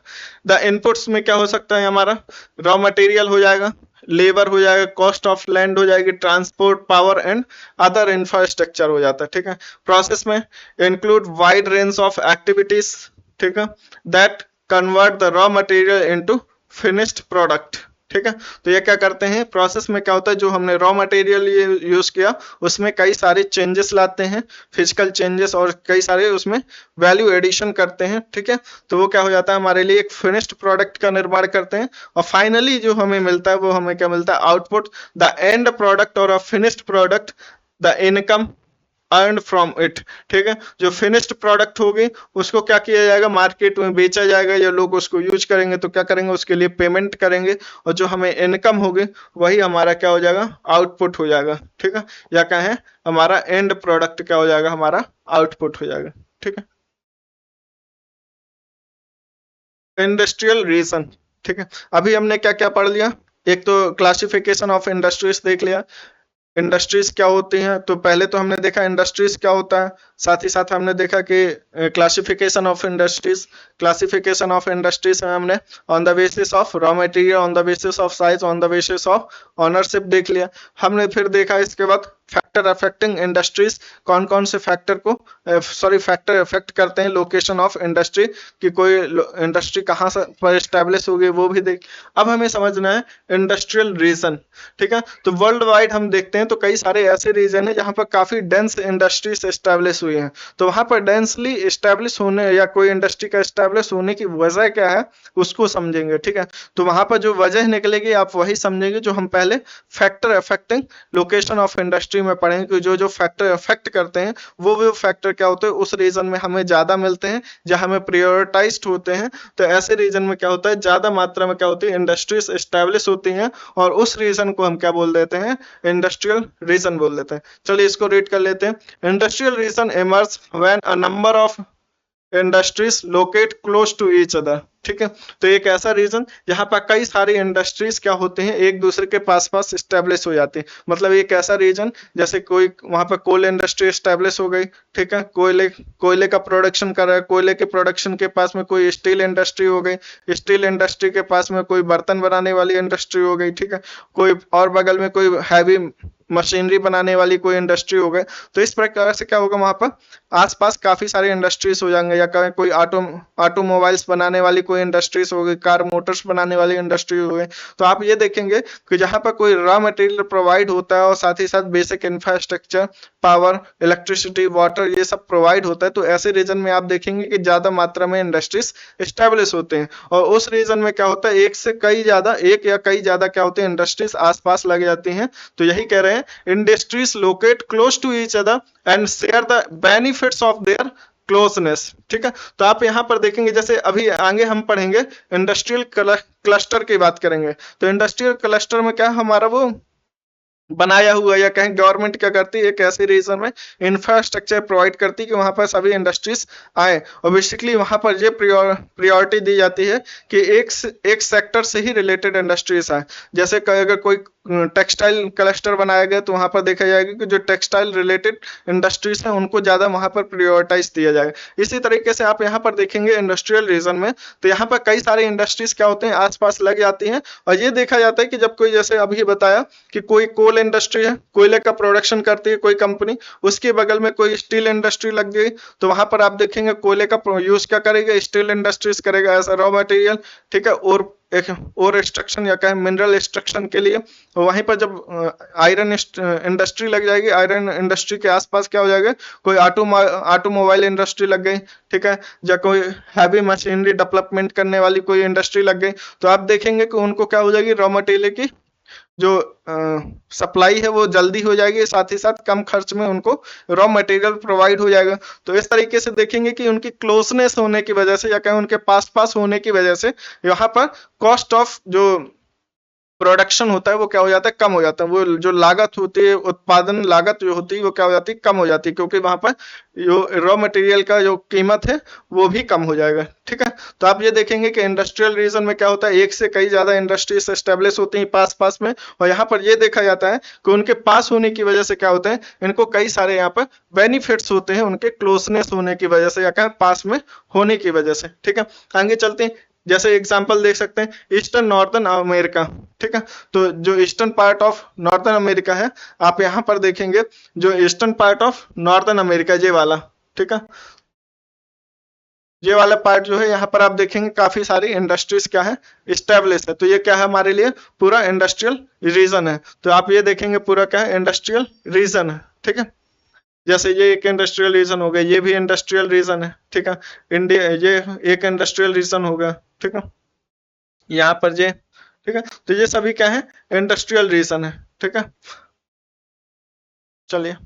द इनपुट्स में क्या हो सकता है, हमारा रॉ मटेरियल हो जाएगा, लेबर हो जाएगा, कॉस्ट ऑफ लैंड हो जाएगी, transport, power and other infrastructure हो जाता है, ठीक है। प्रोसेस में include wide range of activities, ठीक है, that convert the raw material into finished product, ठीक है। तो ये क्या करते हैं, प्रोसेस में क्या होता है, जो हमने रॉ मटेरियल ये यूज किया उसमें कई सारे चेंजेस लाते हैं, फिजिकल चेंजेस, और कई सारे उसमें वैल्यू एडिशन करते हैं, ठीक है। तो वो क्या हो जाता है, हमारे लिए एक फिनिश्ड प्रोडक्ट का निर्माण करते हैं, और फाइनली जो हमें मिलता है वो हमें क्या मिलता है, आउटपुट, द एंड प्रोडक्ट और a finished product, the income earn from it, ठीक है। जो फिनिश्ड प्रोडक्ट होगी उसको क्या किया जाएगा, मार्केट में बेचा जाएगा, या लोग उसको यूज करेंगे तो क्या करेंगे, उसके लिए पेमेंट करेंगे, और जो हमें इनकम होगी वही हमारा क्या हो जाएगा, आउटपुट हो जाएगा, ठीक है। या क्या है, हमारा एंड प्रोडक्ट क्या हो जाएगा, हमारा आउटपुट हो जाएगा, ठीक है। इंडस्ट्रियल रीजन, ठीक है। अभी हमने क्या क्या पढ़ लिया, एक तो क्लासिफिकेशन ऑफ इंडस्ट्रीज देख लिया, इंडस्ट्रीज क्या होती हैं। तो पहले तो हमने देखा इंडस्ट्रीज क्या होता है, साथ ही साथ हमने देखा कि classification of industries, classification of industries में हमने on the basis of raw material, on the basis of size, on the basis of ownership देख लिया। हमने फिर देखा इसके बाद फैक्टर अफेक्टिंग इंडस्ट्रीज, कौन कौन से फैक्टर को फैक्टर अफेक्ट करते हैं लोकेशन ऑफ इंडस्ट्री, कि कोई इंडस्ट्री कहाँ से पर एस्टेब्लिश होगी वो भी देख। अब हमें समझना है इंडस्ट्रियल रीजन, ठीक है। तो वर्ल्ड वाइड हम देखते हैं तो कई सारे ऐसे रीजन है जहाँ पर काफी डेंस इंडस्ट्रीज एस्टेब्लिश हुई हैं। तो वहां पर डेंसली एस्टेब्लिश होने या कोई इंडस्ट्री का एस्टेब्लिश होने की वजह क्या है उसको समझेंगे, ठीक है। तो वहां पर जो वजह निकलेगी आप वही समझेंगे जो हम पहले factor affecting location of industry में पढ़ेंगे, कि जो जो फैक्टर अफेक्ट करते हैं वो फैक्टर क्या होते हैं उस रीजन में हमें ज्यादा मिलते हैं, जहां में प्रायोरिटाइज्ड होते हैं। तो ऐसे रीजन में क्या होता है, ज्यादा मात्रा में क्या होती है, इंडस्ट्रीज एस्टेब्लिश होती हैं, और उस रीजन को हम क्या बोल देते हैं, इंडस्ट्रियल रीजन बोल देते हैं। चलिए इसको रीड कर लेते हैं। Industrial region emerge when a number of industries locate close to each other, ठीक है। तो एक ऐसा रीजन जहां पर कई सारी इंडस्ट्रीज क्या होते हैं, एक दूसरे के पास पास स्टेब्लिश हो जाती है। मतलब एक ऐसा रीजन जैसे कोई वहां पर कोल इंडस्ट्री स्टेब्लिश हो गई, ठीक है, कोयले का प्रोडक्शन कर रहा है, कोयले के प्रोडक्शन के पास में कोई स्टील इंडस्ट्री हो गई, स्टील इंडस्ट्री के पास में कोई बर्तन बनाने वाली इंडस्ट्री हो गई, ठीक है, कोई और बगल में कोई हैवी मशीनरी बनाने वाली कोई इंडस्ट्री हो गई। तो इस प्रकार से क्या होगा, वहां पर आसपास काफी सारे इंडस्ट्रीज हो जाएंगे, या कोई ऑटोमोबाइल्स बनाने वाली कोई इंडस्ट्रीज हो गई, कार मोटर्स बनाने वाली इंडस्ट्री हो गई। तो आप ये देखेंगे कि जहां पर कोई रॉ मटेरियल प्रोवाइड होता है और साथ ही साथ basic infrastructure, power, electricity, water, ये सब प्रोवाइड होता है, तो ऐसे रीजन में आप देखेंगे कि ज्यादा मात्रा में इंडस्ट्रीज एस्टेब्लिश होते हैं। और उस रीजन में क्या होता है, एक या कई ज्यादा क्या होते हैं, इंडस्ट्रीज आसपास लग जाती हैं। तो यही कह रहे हैं, industries locate close to each other and share the benefits of their closeness, ठीक है। तो आप यहां पर देखेंगे, जैसे अभी आगे हम पढ़ेंगे इंडस्ट्रियल क्लस्टर की बात करेंगे। तो इंडस्ट्रियल क्लस्टर में क्या हमारा वो बनाया हुआ, या कहें गवर्नमेंट क्या करती है, एक ऐसे रीजन में इंफ्रास्ट्रक्चर प्रोवाइड करती है कि वहां पर सभी इंडस्ट्रीज आए, और बेसिकली वहां पर ये प्रायोरिटी दी जाती है कि एक सेक्टर से ही रिलेटेड इंडस्ट्रीज आए। जैसे अगर कोई टेक्सटाइल क्लस्टर बनाया गया तो वहां पर देखा जाएगा कि जो टेक्सटाइल रिलेटेड इंडस्ट्रीज हैं उनको ज्यादा वहां पर प्रायोरिटाइज दिया जाएगा। इसी तरीके से आप यहाँ पर देखेंगे इंडस्ट्रियल रीजन में, तो यहाँ पर कई सारे इंडस्ट्रीज क्या होते हैं, आसपास लग जाती हैं, और ये देखा जाता है कि जब कोई, जैसे अभी बताया कि कोई कोल इंडस्ट्री है, कोयले का प्रोडक्शन करती है कोई कंपनी, उसके बगल में कोई स्टील इंडस्ट्री लग गई, तो वहां पर आप देखेंगे कोयले का यूज क्या करेगा, स्टील इंडस्ट्रीज करेगा एज अ रॉ मटेरियल, ठीक है। और एक और एक्सट्रैक्शन या कहें मिनरल एक्सट्रैक्शन के लिए, वहीं पर जब आयरन इंडस्ट्री लग जाएगी, आयरन इंडस्ट्री के आसपास क्या हो जाएगा, कोई ऑटोमोबाइल इंडस्ट्री लग गई, ठीक है, या कोई हैवी मशीनरी डेवलपमेंट करने वाली कोई इंडस्ट्री लग गई, तो आप देखेंगे कि उनको क्या हो जाएगी, रॉ मटेरियल की जो सप्लाई है वो जल्दी हो जाएगी, साथ ही साथ कम खर्च में उनको रॉ मटेरियल प्रोवाइड हो जाएगा। तो इस तरीके से देखेंगे कि उनकी क्लोजनेस होने की वजह से, या कहें उनके पास पास होने की वजह से, यहाँ पर कॉस्ट ऑफ जो प्रोडक्शन होता है वो क्या हो जाता है, कम हो जाता है। वो जो लागत होती है, उत्पादन लागत जो होती है वो क्या हो जाती है, कम हो जाती है, क्योंकि वहां पर जो रॉ मटेरियल का जो कीमत है वो भी कम हो जाएगा, ठीक है। तो आप ये देखेंगे कि इंडस्ट्रियल रीजन में क्या होता है, एक से कई ज्यादा इंडस्ट्रीज एस्टेब्लिश होती हैं पास पास में, और यहाँ पर ये देखा जाता है कि उनके पास होने की वजह से क्या होता है, इनको कई सारे यहाँ पर बेनिफिट्स होते हैं उनके क्लोजनेस होने की वजह से, या कहें पास में होने की वजह से, ठीक है। आगे चलते हैं, जैसे एग्जांपल देख सकते हैं ईस्टर्न नॉर्दर्न अमेरिका, ठीक है। तो जो eastern part of northern America है, आप यहाँ पर देखेंगे जो eastern part of northern America, ये वाला, ठीक है, ये वाला पार्ट जो है, यहाँ पर आप देखेंगे काफी सारी इंडस्ट्रीज क्या है, स्टेब्लिश है। तो ये क्या है, हमारे लिए पूरा इंडस्ट्रियल रीजन है। तो आप ये देखेंगे पूरा क्या है, इंडस्ट्रियल रीजन है, ठीक है। जैसे ये एक इंडस्ट्रियल रीजन हो गया, ये भी इंडस्ट्रियल रीजन है, ठीक है। इंडिया ये एक इंडस्ट्रियल रीजन हो गया, ठीक है, यहाँ पर ये, ठीक है। तो ये सभी क्या है, इंडस्ट्रियल रीजन है, ठीक है। चलिए,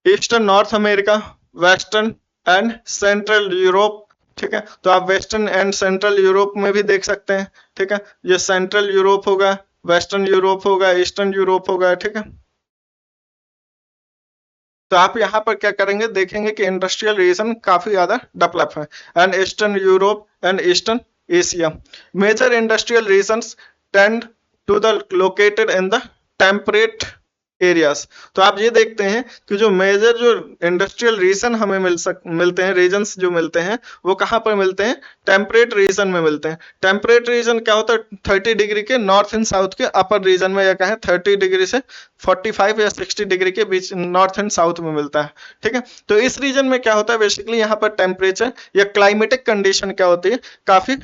eastern north America, western and central Europe, ठीक है। तो आप वेस्टर्न एंड सेंट्रल यूरोप में भी देख सकते हैं, ठीक है। ये सेंट्रल यूरोप होगा, वेस्टर्न यूरोप होगा, ईस्टर्न यूरोप होगा, ठीक है। तो आप यहाँ पर क्या करेंगे, देखेंगे कि इंडस्ट्रियल रीजन काफी ज्यादा डेवलप है, and eastern Europe and eastern Asia. Major industrial regions tend to the located in the temperate areas. तो आप ये देखते हैं कि जो मेजर जो इंडस्ट्रियल रीजन हमें मिलते हैं, रीजन्स जो मिलते हैं वो कहाँ पर मिलते हैं, टेम्परेट रीजन में मिलते हैं। टेम्परेट रीजन क्या होता है, 30 डिग्री के नॉर्थ एंड साउथ के अपर रीजन में, या कहें 30 डिग्री से 45 या 60 डिग्री के बीच नॉर्थ एंड साउथ में मिलता है, ठीक है। तो इस रीजन में क्या होता है, बेसिकली यहाँ पर टेम्परेचर या क्लाइमेटिक कंडीशन क्या होती है, काफी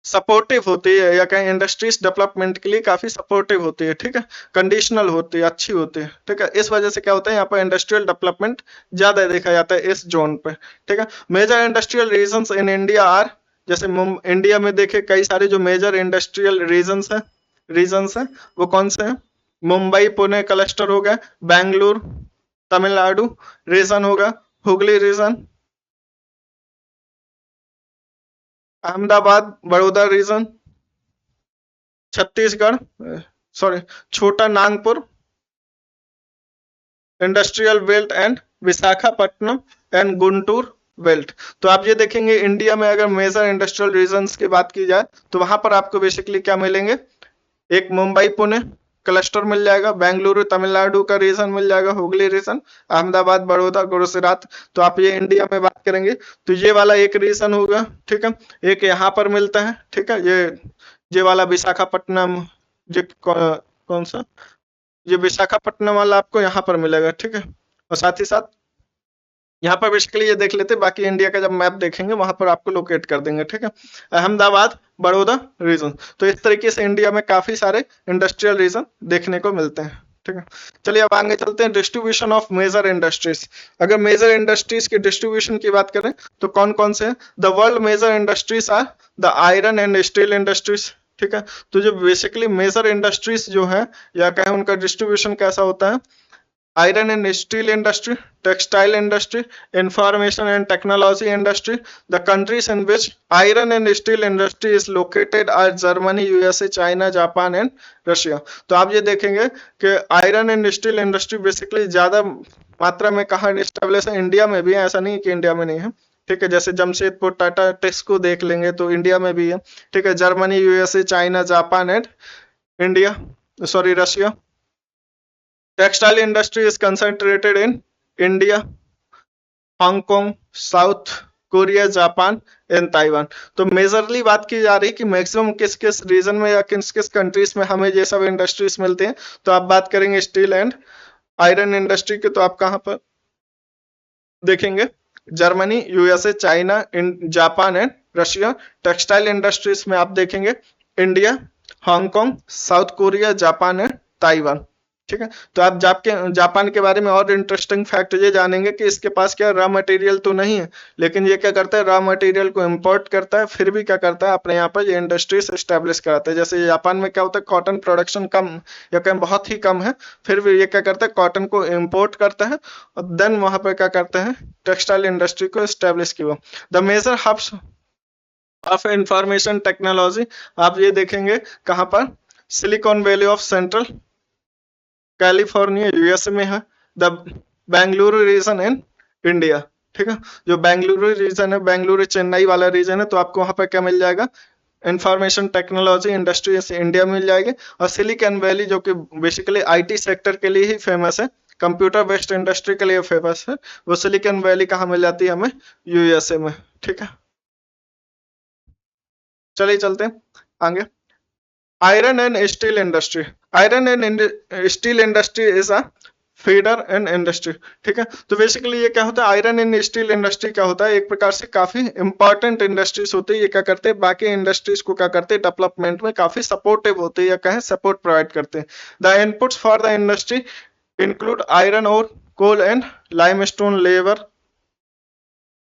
सपोर्टिव होती है, या कहीं इंडस्ट्रीज डेवलपमेंट के लिए काफी सपोर्टिव होती है, ठीक है, कंडीशनल होती है, अच्छी होती है, ठीक है। इस वजह से क्या होता है, यहाँ पर इंडस्ट्रियल डेवलपमेंट ज्यादा देखा जाता है इस जोन पे, ठीक है। Major industrial regions in India are, जैसे इंडिया में देखे कई सारे जो मेजर इंडस्ट्रियल रीजन्स है वो कौन से हैं, मुंबई पुणे क्लस्टर हो गया, बैंगलोर तमिलनाडु रीजन होगा, Hooghly region, Ahmedabad Baroda region, Chhattisgarh, sorry, Chota Nagpur industrial belt and Visakhapatnam and Guntur belt. तो आप ये देखेंगे इंडिया में अगर मेजर इंडस्ट्रियल रीजन्स की बात की जाए तो वहां पर आपको बेसिकली क्या मिलेंगे, एक मुंबई पुणे क्लस्टर मिल जाएगा, बेंगलुरु तमिलनाडु का रीजन मिल जाएगा, हुगली रीजन, अहमदाबाद बड़ौदा गुजरात। तो आप ये इंडिया में बात करेंगे तो ये वाला एक रीजन होगा, ठीक है। एक यहाँ पर मिलता है, ठीक है, ये वाला विशाखापट्टनम, ये कौन सा, ये विशाखापट्टनम वाला आपको यहाँ पर मिलेगा, ठीक है। और साथ ही साथ यहाँ पर बेसिकली ये देख लेते हैं, बाकी इंडिया का जब मैप देखेंगे वहां पर आपको लोकेट कर देंगे, ठीक है। अहमदाबाद बड़ौदा रीजन। तो इस तरीके से इंडिया में काफी सारे इंडस्ट्रियल रीजन देखने को मिलते हैं, ठीक है। चलिए अब आगे चलते हैं, डिस्ट्रीब्यूशन ऑफ मेजर इंडस्ट्रीज। अगर मेजर इंडस्ट्रीज की डिस्ट्रीब्यूशन की बात करें तो कौन कौन से हैं, the world major industries are the iron and steel industries, ठीक है। तो जो बेसिकली मेजर इंडस्ट्रीज जो है, या कहें उनका डिस्ट्रीब्यूशन कैसा होता है, iron and steel industry, textile industry, information and technology industry. The countries in which iron and steel industry is located are Germany, USA, China, Japan and Russia. तो आप ये देखेंगे कि iron and steel industry basically ज्यादा मात्रा में कहाँ establish है, इंडिया में भी है, ऐसा नहीं कि इंडिया में नहीं है। ठीक है, जैसे जमशेदपुर टाटा टेस्को देख लेंगे तो इंडिया में भी है। ठीक है, Germany, USA, China, Japan and India, sorry Russia. Textile industry is concentrated in India, Hong Kong, south Korea, Japan and Taiwan. तो मेजरली बात की जा रही कि मैक्सिमम किस किस रीजन में या किस किस कंट्रीज में हमें ये सब इंडस्ट्रीज मिलते हैं। तो आप बात करेंगे स्टील एंड आयरन इंडस्ट्री की, तो आप कहाँ पर देखेंगे, Germany, USA, China, Japan and Russia. Textile industries में आप देखेंगे India, Hong Kong, south Korea, Japan and Taiwan. ठीक है, तो आप जापान के बारे में और इंटरेस्टिंग फैक्ट ये जानेंगे कि इसके पास क्या रॉ मटेरियल तो नहीं है, लेकिन ये क्या करता है, रॉ मटेरियल को इंपोर्ट करता है, फिर भी क्या करता है, अपने यहाँ पर ये इंडस्ट्रीज एस्टेब्लिश कराता है। जैसे जापान में क्या होता है, कॉटन प्रोडक्शन कम या कहीं बहुत ही कम है, फिर भी ये क्या करता है, कॉटन को इम्पोर्ट करता है और देन वहां पर क्या करता है, टेक्सटाइल इंडस्ट्री को एस्टेब्लिश किया। The major hubs of information technology, आप ये देखेंगे कहाँ पर, Silicon Valley of central California USA में है। The Bengaluru region in India. ठीक है, जो बेंगलुरु रीजन है, बेंगलुरु चेन्नई वाला रीजन है, तो आपको वहां पर क्या मिल जाएगा, इंफॉर्मेशन टेक्नोलॉजी इंडस्ट्री इंडिया में मिल जाएगी। और सिलिकॉन वैली जो कि बेसिकली आईटी सेक्टर के लिए ही फेमस है, कंप्यूटर बेस्ड इंडस्ट्री के लिए फेमस है, वो सिलिकॉन वैली कहाँ मिल जाती है हमें, यूएसए में। ठीक है, चलिए चलते हैं आगे। Iron and steel industry, iron and steel industry is a feeder and industry. ठीक है, तो बेसिकली ये क्या होता है, आयरन एंड स्टील इंडस्ट्री क्या होता है, एक प्रकार से काफी इंपॉर्टेंट इंडस्ट्रीज होती है। ये क्या करते हैं, बाकी इंडस्ट्रीज को क्या करते हैं, डेवलपमेंट में काफी सपोर्टिव होते हैं या कहें सपोर्ट प्रोवाइड करते हैं। The inputs for the industry include iron और coal and limestone, labour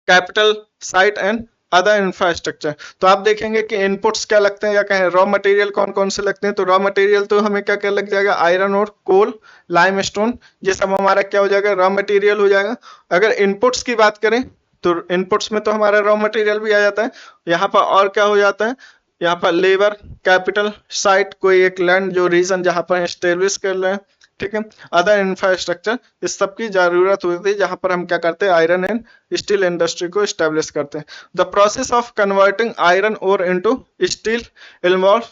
capital, site and other infrastructure. तो आप देखेंगे कि इनपुट्स क्या लगते हैं या कहें रॉ मटेरियल कौन कौन से लगते हैं। तो रॉ मटेरियल तो हमें क्या क्या लग जाएगा, आयरन और कोल, लाइमस्टोन, ये सब हमारा क्या हो जाएगा, रॉ मटेरियल हो जाएगा। अगर इनपुट्स की बात करें तो इनपुट्स में तो हमारा रॉ मटेरियल भी आ जाता है। यहाँ पर और क्या हो जाता है, यहाँ पर लेबर कैपिटल, साइट, कोई एक लैंड जो रीजन जहाँ पर एस्टेब्लिश कर रहे हैं। ठीक है, अदर इंफ्रास्ट्रक्चर, इस सब की जरूरत होती है जहां पर हम क्या करते हैं, आयरन एंड स्टील इंडस्ट्री को एस्टेब्लिश करते हैं। The process of converting iron ore into steel involve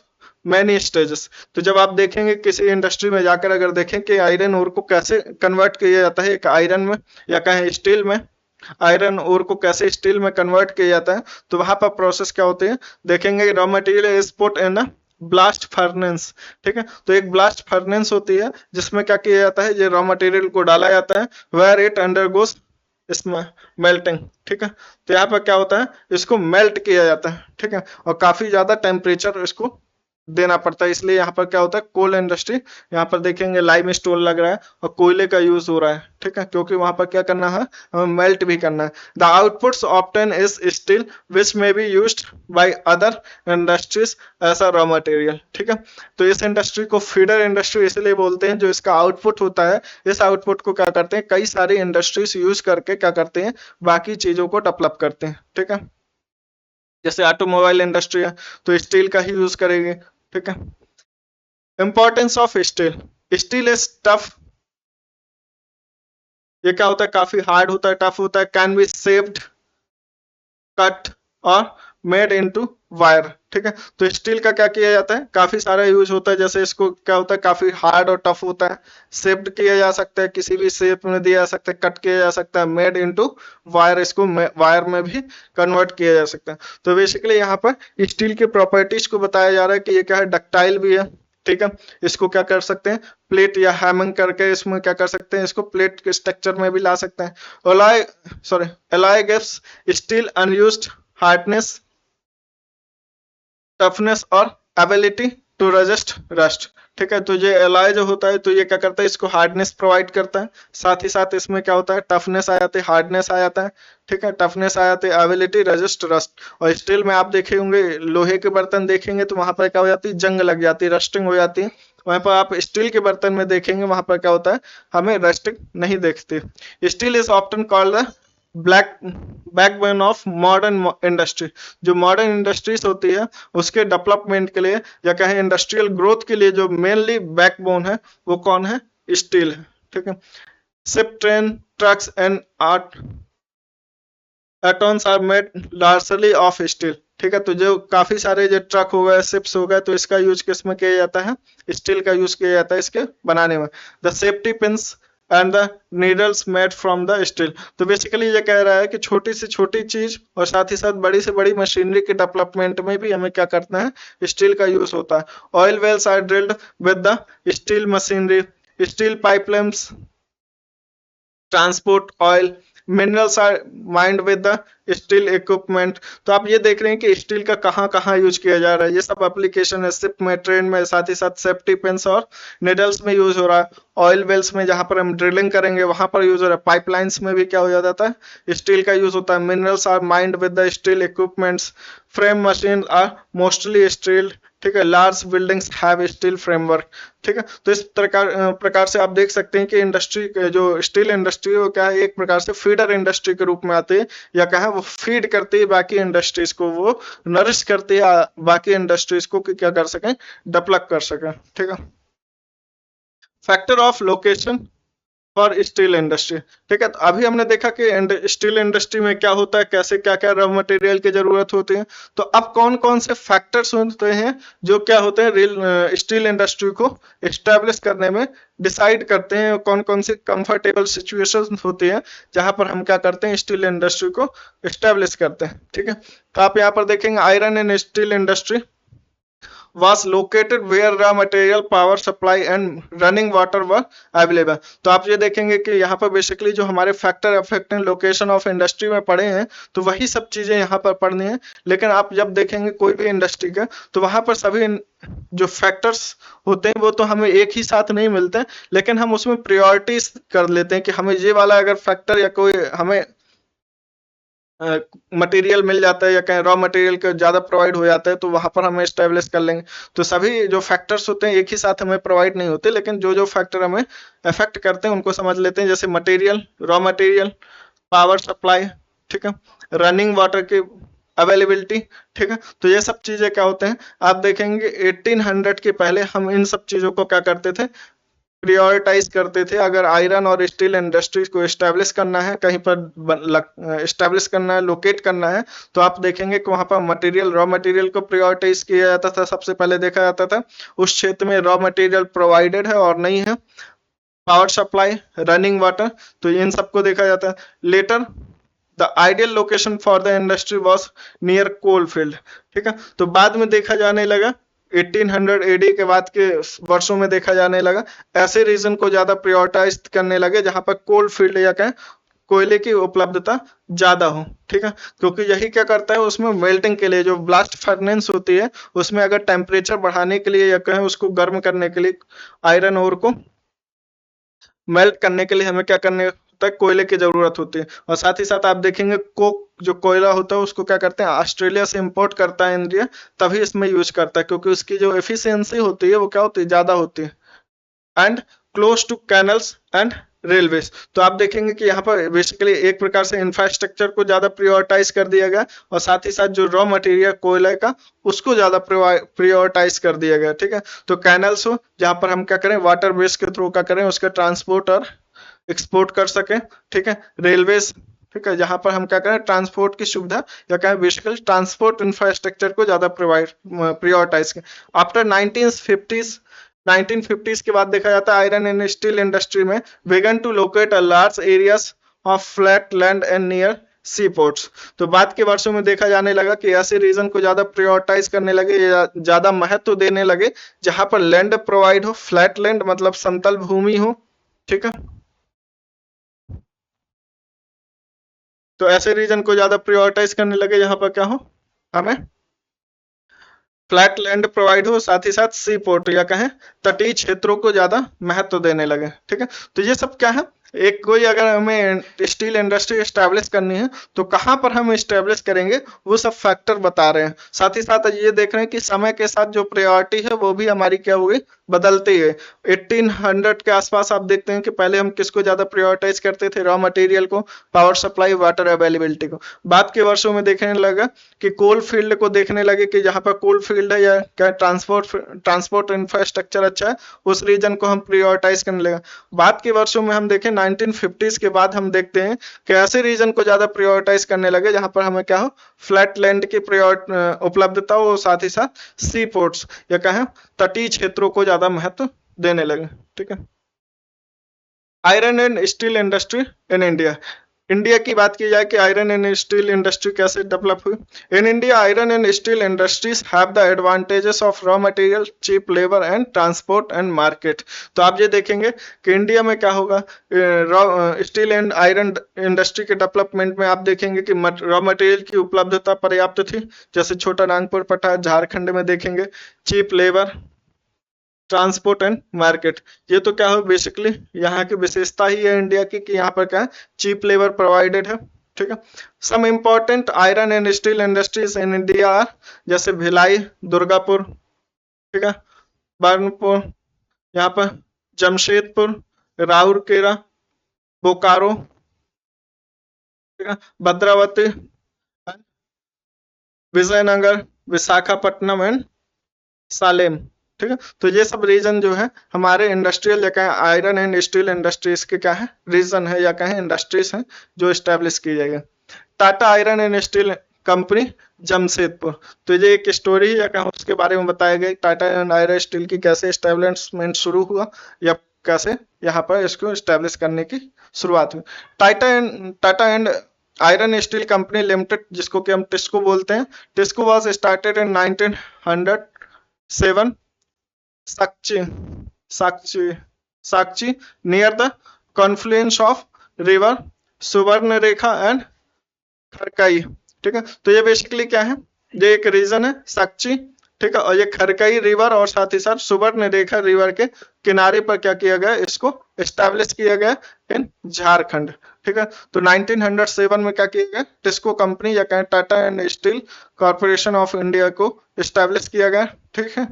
many stages. तो जब आप देखेंगे किसी इंडस्ट्री में जाकर अगर देखें कि आयरन ओर को कैसे कन्वर्ट किया जाता है, एक आयरन में या कहें स्टील में, आयरन ओर को कैसे स्टील में कन्वर्ट किया जाता है, तो वहां पर प्रोसेस क्या होते हैं, देखेंगे raw material is put in a blast furnace. ठीक है, तो एक ब्लास्ट फर्नेस होती है जिसमें क्या किया जाता है, ये रॉ मटेरियल को डाला जाता है, वेयर इट अंडरगोस इसमें मेल्टिंग। ठीक है, तो यहाँ पर क्या होता है, इसको मेल्ट किया जाता है। ठीक है, और काफी ज्यादा टेम्परेचर इसको देना पड़ता है, इसलिए यहाँ पर क्या होता है, कोल इंडस्ट्री, यहाँ पर देखेंगे लाइम स्टोन लग रहा है और कोयले का यूज हो रहा है। ठीक है, क्योंकि वहां पर क्या करना है, हमें मेल्ट भी करना है। The outputs obtain is steel which may be used by other industries as a raw material. ठीक है, तो इस इंडस्ट्री को फीडर इंडस्ट्री इसलिए बोलते हैं, जो इसका आउटपुट होता है, इस आउटपुट को क्या करते हैं, कई सारी इंडस्ट्रीज यूज करके क्या करते हैं, बाकी चीजों को डेवलप करते हैं। ठीक है, जैसे ऑटोमोबाइल इंडस्ट्री है तो स्टील का ही यूज करेंगे। ठीक है, importance of steel, steel is tough, ये क्या होता है, काफी हार्ड होता है, टफ होता है, कैन बी शेप्ड, कट और मेड इनटू वायर। ठीक है, तो स्टील का क्या किया जाता है, काफी सारा यूज होता है, जैसे इसको क्या होता है, काफी हार्ड और टफ होता है, शेप्ड किया जा सकता है, किसी भी शेप में दिया जा सकता है, कट किया जा सकता है, मेड इनटू वायर, इसको वायर में भी कन्वर्ट किया जा सकता है। तो बेसिकली यहाँ पर स्टील की प्रॉपर्टीज को बताया जा रहा है कि ये क्या है, डक्टाइल भी है। ठीक है, इसको क्या कर सकते हैं, प्लेट या हैमिंग करके इसमें क्या कर सकते हैं, इसको प्लेट के स्ट्रक्चर में भी ला सकते हैं। Alloy gives steel unused hardness, toughness और एबिलिटी टू रेजिस्ट रस्ट। ठीक है, तो ये एलॉय जो होता है तो ये क्या करता है, इसको हार्डनेस प्रोवाइड करता है, साथ ही साथ इसमें क्या होता है, टफनेस आ जाती है, हार्डनेस आ जाता है। ठीक है, टफनेस आ जाती है, एबिलिटी रेजिस्ट रस्ट। और स्टील में आप देखे होंगे, लोहे के बर्तन देखेंगे तो वहां पर क्या हो जाती है, जंग लग जाती है, रस्टिंग हो जाती है, वहां पर आप स्टील के बर्तन में देखेंगे वहां पर क्या होता है, हमें रस्ट नहीं देखते। Steel is often called the black backbone of modern industry. जो मॉडर्न इंडस्ट्रीज होती है उसके डेवलपमेंट के लिए या कहें इंडस्ट्रियल ग्रोथ के लिए जो मेनली बैकबोन है वो कौन है, स्टील है। ठीक है। शिप, ट्रेन, ट्रक्स एंड आर्ट एटॉन्स are made largely of steel. ठीक है। तो जो काफी सारे जो ट्रक हो गए, शिप्स हो गए, तो इसका यूज किस में किया जाता है, स्टील का यूज किया जाता है इसके बनाने में। The safety pins and the needles made from the steel. तो बेसिकली ये कह रहा है कि छोटी से छोटी चीज और साथ ही साथ बड़ी से बड़ी मशीनरी के डेवलपमेंट में भी हमें क्या करना है, स्टील का यूज होता है। Oil wells are drilled with the steel machinery, steel pipelines transport oil, minerals are mined with the steel equipment. तो आप ये देख रहे हैं कि स्टील का कहाँ कहाँ यूज किया जा रहा है। ये सब एप्लीकेशन है शिप में, ट्रेन में, साथ ही साथ सेफ्टी पिंस और निडल्स में यूज हो रहा है। ऑयल वेल्स में जहां पर हम ड्रिलिंग करेंगे वहां पर यूज हो रहा है। पाइपलाइंस में भी क्या हो जाता है, स्टील का यूज होता है। Minerals are mined with the steel equipments, frame machine are mostly steel. ठीक है। Large buildings have steel framework. ठीक है। तो इस प्रकार से आप देख सकते हैं कि इंडस्ट्री जो स्टील इंडस्ट्री वो क्या है, एक प्रकार से फीडर इंडस्ट्री के रूप में आती है, या क्या है वो फीड करती है बाकी इंडस्ट्रीज को, वो नरिश करती है बाकी इंडस्ट्रीज को कि क्या कर सकें, डेवलप कर सकें। ठीक है। Factor of location for steel industry. ठीक है। तो अभी हमने देखा कि स्टील इंडस्ट्री में क्या होता है, कैसे क्या क्या रॉ मटेरियल की जरूरत होती है। तो अब कौन कौन से फैक्टर्स होते हैं जो क्या होते हैं स्टील इंडस्ट्री को एस्टेब्लिश करने में डिसाइड करते हैं, कौन कौन सी कंफर्टेबल सिचुएशन होती है जहां पर हम क्या करते हैं, स्टील इंडस्ट्री को एस्टेब्लिश करते हैं। ठीक है। तो आप यहाँ पर देखेंगे iron and steel industry was located where raw material, power supply and running water were available। तो आप ये देखेंगे कि यहाँ पर बेसिकली जो हमारे factor affecting location of industry में पढ़े हैं तो वही सब चीजें यहाँ पर पढ़नी है। लेकिन आप जब देखेंगे कोई भी इंडस्ट्री का तो वहां पर सभी जो फैक्टर्स होते हैं वो तो हमें एक ही साथ नहीं मिलते, लेकिन हम उसमें प्रायोरिटीज कर लेते हैं कि हमें ये वाला अगर फैक्टर या कोई हमें मटेरियल मिल जाता है या कहीं रॉ मटेरियल का ज्यादा प्रोवाइड हो जाता है तो वहां पर हम एस्टेब्लिश कर लेंगे। तो सभी जो फैक्टर्स होते हैं एक ही साथ हमें प्रोवाइड नहीं होते, लेकिन जो जो फैक्टर हमें अफेक्ट करते हैं उनको समझ लेते हैं, जैसे material, raw material, power supply, ठीक है, रनिंग वाटर की अवेलेबिलिटी। ठीक है। तो ये सब चीजें क्या होते हैं, आप देखेंगे 1800 के पहले हम इन सब चीजों को क्या करते थे, प्रियोरिटाइज करते थे। अगर आयरन और स्टील इंडस्ट्रीज को एस्टेब्लिश करना है, कहीं पर एस्टेब्लिश करना है, लोकेट करना है, तो आप देखेंगे कि वहां पर मटेरियल, रॉ मटेरियल को प्रियोरिटाइज किया जाता था। सबसे पहले देखा जाता था उस क्षेत्र में रॉ मटेरियल प्रोवाइडेड है और नहीं है, पावर सप्लाई, रनिंग वाटर, तो इन सबको देखा जाता है। Later the ideal location for the industry was near coal field. ठीक है। तो बाद में देखा जाने लगा 1800 एडी के बाद के वर्षों में देखा जाने लगा ऐसे रीजन को ज्यादा प्रायोरिटाइज करने लगे जहां पर कोल फील्ड या कहें कोयले की उपलब्धता ज्यादा हो। ठीक है। क्योंकि यही क्या करता है, उसमें मेल्टिंग के लिए जो ब्लास्ट फर्नेस होती है उसमें अगर टेम्परेचर बढ़ाने के लिए या कहें उसको गर्म करने के लिए, आयरन ओर को मेल्ट करने के लिए हमें क्या करने होता है, कोयले की जरूरत होती है। और साथ ही साथ आप देखेंगे कोक जो कोयला होता है उसको क्या करते हैं, ऑस्ट्रेलिया से इंपोर्ट करता है इंडिया, तभी इसमें यूज करता है क्योंकि उसकी जो एफिशिएंसी होती है वो क्या होती है, ज्यादा होती है। And close to canals and railways. तो आप देखेंगे कि यहाँ पर बेसिकली एक प्रकार से इंफ्रास्ट्रक्चर को ज्यादा प्रियोरिटाइज कर दिया गया और साथ ही साथ जो रॉ मटेरियल कोयले का उसको ज्यादा प्रियोरिटाइज कर दिया गया। ठीक है। तो कैनल्स हो जहां पर हम क्या करें, वाटर बेस के थ्रू क्या करें, उसका ट्रांसपोर्ट और एक्सपोर्ट कर सके। ठीक है। रेलवेज, ठीक है, जहां पर हम क्या करें, ट्रांसपोर्ट की सुविधा या क्या बेसिकली ट्रांसपोर्ट इंफ्रास्ट्रक्चर को ज्यादा प्रियोरिटाइज करें। आफ्टर 1950s के बाद देखा जाता है आयरन एंड स्टील इंडस्ट्री में began to locate a large areas of flat land and near sea ports. तो बाद के वर्षों में देखा जाने लगा कि ऐसे रीजन को ज्यादा प्रायोरिटाइज करने लगे या ज्यादा महत्व देने लगे जहां पर लैंड प्रोवाइड हो, फ्लैट लैंड मतलब समतल भूमि हो। ठीक है। तो ऐसे रीजन को ज्यादा प्रायोरिटाइज करने लगे जहां पर क्या हो, हमें फ्लैट लैंड प्रोवाइड हो, साथ ही साथ सी पोर्ट या कहें तटीय क्षेत्रों को ज्यादा महत्व देने लगे। ठीक है। तो ये सब क्या है, एक कोई अगर हमें स्टील इंडस्ट्री एस्टेब्लिश करनी है तो कहाँ पर हम एस्टेब्लिश करेंगे, वो सब फैक्टर बता रहे हैं। साथ ही साथ ये देख रहे हैं कि समय के साथ जो प्रायोरिटी है वो भी हमारी क्या हुई, बदलती है। 1800 के आसपास आप देखते हैं कि पहले हम किसको ज्यादा प्रायोरिटाइज करते थे, रॉ मटेरियल को, पावर सप्लाई, वाटर अवेलेबिलिटी को। बाद के वर्षों में देखने लगा कि कोल फील्ड को देखने लगे कि जहाँ पर कोल फील्ड है या क्या ट्रांसपोर्ट इंफ्रास्ट्रक्चर अच्छा है, उस रीजन को हम प्रायोरिटाइज करने लगा। बाद के वर्षों में हम देखें 1950s के बाद हम देखते हैं कि ऐसे रीजन को ज्यादा प्रायोरिटाइज करने लगे जहां पर हमें क्या हो, फ्लैट लैंड की उपलब्धता हो, साथ ही साथ सी पोर्ट्स या कहें तटीय क्षेत्रों को ज्यादा महत्व देने लगे। ठीक है। Iron and steel industry in India. India की बात की जाए कि आयरन एंड स्टील इंडस्ट्री कैसे डेवलप हुई। In India iron and steel industries have the advantages of raw material, cheap labour and transport and market. तो आप ये देखेंगे कि इंडिया में क्या होगा, raw steel and iron industry के डेवलपमेंट में आप देखेंगे कि रॉ मटेरियल की उपलब्धता पर्याप्त थी, जैसे छोटा नागपुर पठार झारखंड में देखेंगे, cheap labour, transport and market. ये तो क्या हो, बेसिकली यहाँ की विशेषता ही है इंडिया की कि यहाँ पर क्या है, चीप लेबर प्रोवाइडेड है। ठीक है। Some important iron and steel industries in India are, जैसे भिलाई, दुर्गापुर, ठीक है, बर्नपुर, यहाँ पर जमशेदपुर, राउरकेला, बोकारो, ठीक है, भद्रावती, विजयनगर, विशाखापट्टनम एंड सालेम। ठीक है। तो ये सब रीजन जो है हमारे इंडस्ट्रियल या कहें आयरन एंड स्टील इंडस्ट्रीज के क्या है, रीजन है या कहें इंडस्ट्रीज हैं जो स्टैब्लिश की जाएगी। Tata iron and steel company Jamshedpur. तो ये एक स्टोरी है या कहें उसके बारे में बताया गया, टाटा एंड आयरन स्टील की कैसे स्टैब्लिशमेंट शुरू हुआ या कैसे यहाँ पर इसको स्टैब्लिश करने की शुरुआत हुई। Tata and iron steel company limited, जिसको कि हम टिस्को बोलते हैं, TISCO was started in 1907 Sakchi Sakchi Sakchi near the confluence of river Subarnarekha and Kharkai. ठीक है। तो ये बेसिकली क्या है, ये एक रीजन है साक्ची, ठीक है, और ये खरकई रिवर और साथ ही साथ सुवर्णरेखा रिवर के किनारे पर क्या किया गया, इसको एस्टैब्लिश किया गया इन झारखंड। ठीक है। तो 1907 में क्या किया गया, टिस्को कंपनी या कहें Tata and steel corporation of India को एस्टैब्लिश किया गया। ठीक है।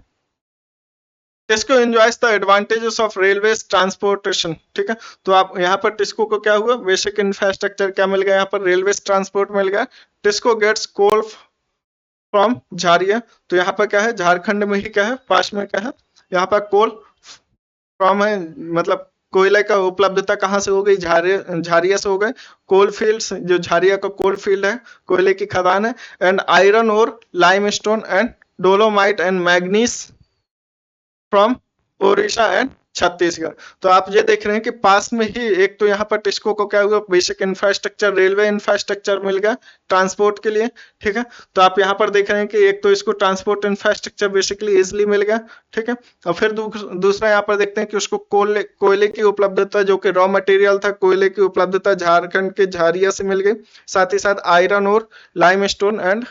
TISCO enjoys the advantages of railways transportation. ठीक है। तो आप यहाँ पर टिस्को को क्या हुआ, बेसिक इंफ्रास्ट्रक्चर क्या मिल गया, यहाँ पर रेलवेज ट्रांसपोर्ट मिल गया। टिस्को गेट्स कोल फ्रॉम झारिया। तो यहाँ पर क्या है, झारखंड में ही क्या है, पास में क्या है, यहाँ पर कोल फ्रॉम है, मतलब कोयले का उपलब्धता कहाँ से हो गई, झारिया से हो गए। कोल फील्ड्स, जो झारिया का कोल फील्ड है, कोयले की खदान है। एंड आयरन और limestone and dolomite and manganese from Odisha and Chhattisgarh. तो आप ये देख रहे हैं कि पास में ही एक तो यहाँ पर टिस्को को क्या हुआ, बेसिक इंफ्रास्ट्रक्चर, रेलवे इंफ्रास्ट्रक्चर मिल गया ट्रांसपोर्ट के लिए। ठीक है। तो आप यहाँ पर देख रहे हैं कि एक तो इसको ट्रांसपोर्ट इंफ्रास्ट्रक्चर बेसिकली इजिली मिल गया। ठीक है। और फिर दूसरा यहाँ पर देखते हैं कि उसको कोयले की उपलब्धता, जो कि रॉ मटेरियल था, कोयले की उपलब्धता झारखंड के झारिया से मिल गई। साथ ही साथ आयरन और limestone and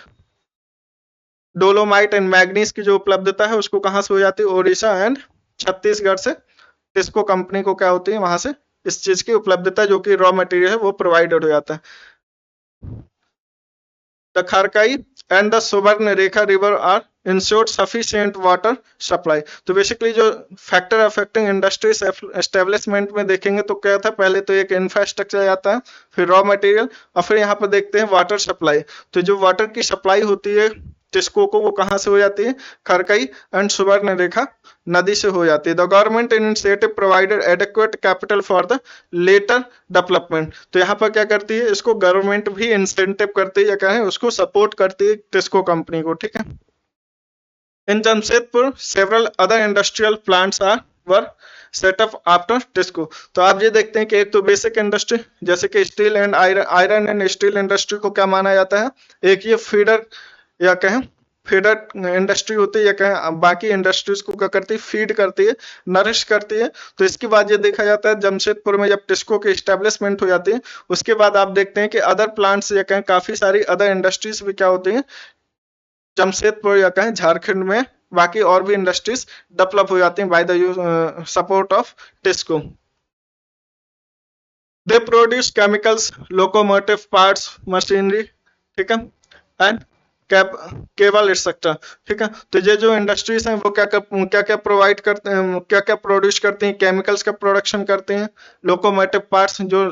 dolomite and manganese की जो उपलब्धता है उसको कहां से हो जाती है, ओडिशा एंड छत्तीसगढ़ से। टिस्को कंपनी को क्या होती है, वहां से इस चीज की उपलब्धता, जो कि रॉ मटेरियल है, वो प्रोवाइडेड हो जाता है। The Kharkai and the Subarnarekha river are ensured sufficient water supply. तो बेसिकली जो फैक्टर अफेक्टिंग इंडस्ट्रीज एस्टेब्लिशमेंट में देखेंगे तो क्या था, पहले तो एक इंफ्रास्ट्रक्चर आता है, फिर रॉ मटेरियल, और फिर यहाँ पर देखते हैं वाटर सप्लाई। तो जो वाटर की सप्लाई होती है टिस्को को, वो कहाँ से हो जाती है, खरकई एंड सुवर्णरेखा नदी से हो जाती है। The government initiative provided adequate capital for the later development. तो यहाँ पर क्या करती है, इसको गवर्नमेंट भी इंसेंटिव करती है या कहें उसको सपोर्ट करती है टिस्को कंपनी को। ठीक है। In Jamshedpur several other industrial plants are were set up after TISCO. तो आप ये देखते हैं कि एक तो बेसिक इंडस्ट्री जैसे कि steel and iron and steel industry को क्या माना जाता है, एक ये फीडर या कहें फीडर इंडस्ट्री होती है, या कहें बाकी इंडस्ट्रीज को क्या करती है, फीड करती है, नरिश करती है। तो इसके बाद ये देखा जाता है जमशेदपुर में जब टिस्को की स्टैब्लिशमेंट हो जाती है, उसके बाद आप देखते हैं कि अदर प्लांट्स या कहें काफी सारी अदर इंडस्ट्रीज भी क्या होती हैं जमशेदपुर या कहें झारखंड में, बाकी और भी इंडस्ट्रीज डेवलप हो जाती हैं by the support of TISCO. They produce chemicals, locomotive parts, machinery, ठीक है, एंड केबल एक्सेट्रा, ठीक है। तो ये जो इंडस्ट्रीज हैं वो क्या क्या प्रोवाइड करते हैं, क्या क्या प्रोड्यूस करते हैं, केमिकल्स का प्रोडक्शन करते हैं, लोकोमोटिव पार्ट्स जो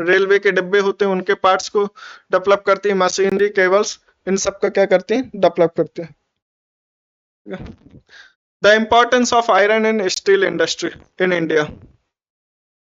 रेलवे के डिब्बे होते हैं उनके पार्ट्स को डेवलप करती है, मशीनरी, केबल्स, इन सब का क्या करती हैं, डेवलप करते हैं। The importance of iron in steel industry in India,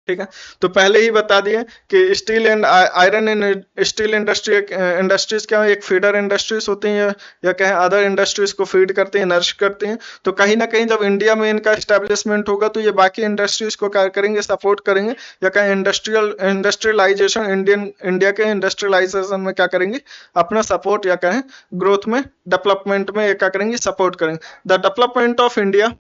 ठीक है। तो पहले ही बता दिए कि steel and iron in steel industry industries क्या है, एक फीडर इंडस्ट्रीज होती हैं या कहें अदर इंडस्ट्रीज को फीड करते हैं, नरिश करते हैं। तो कहीं ना कहीं जब इंडिया में इनका एस्टेब्लिशमेंट होगा तो ये बाकी इंडस्ट्रीज को क्या करेंगे, सपोर्ट करेंगे, या कहें इंडस्ट्रियलाइजेशन, इंडिया के इंडस्ट्रियलाइजेशन में क्या करेंगे, अपना सपोर्ट या कहें ग्रोथ में, डेवलपमेंट में क्या करेंगे, सपोर्ट करेंगे। The development of India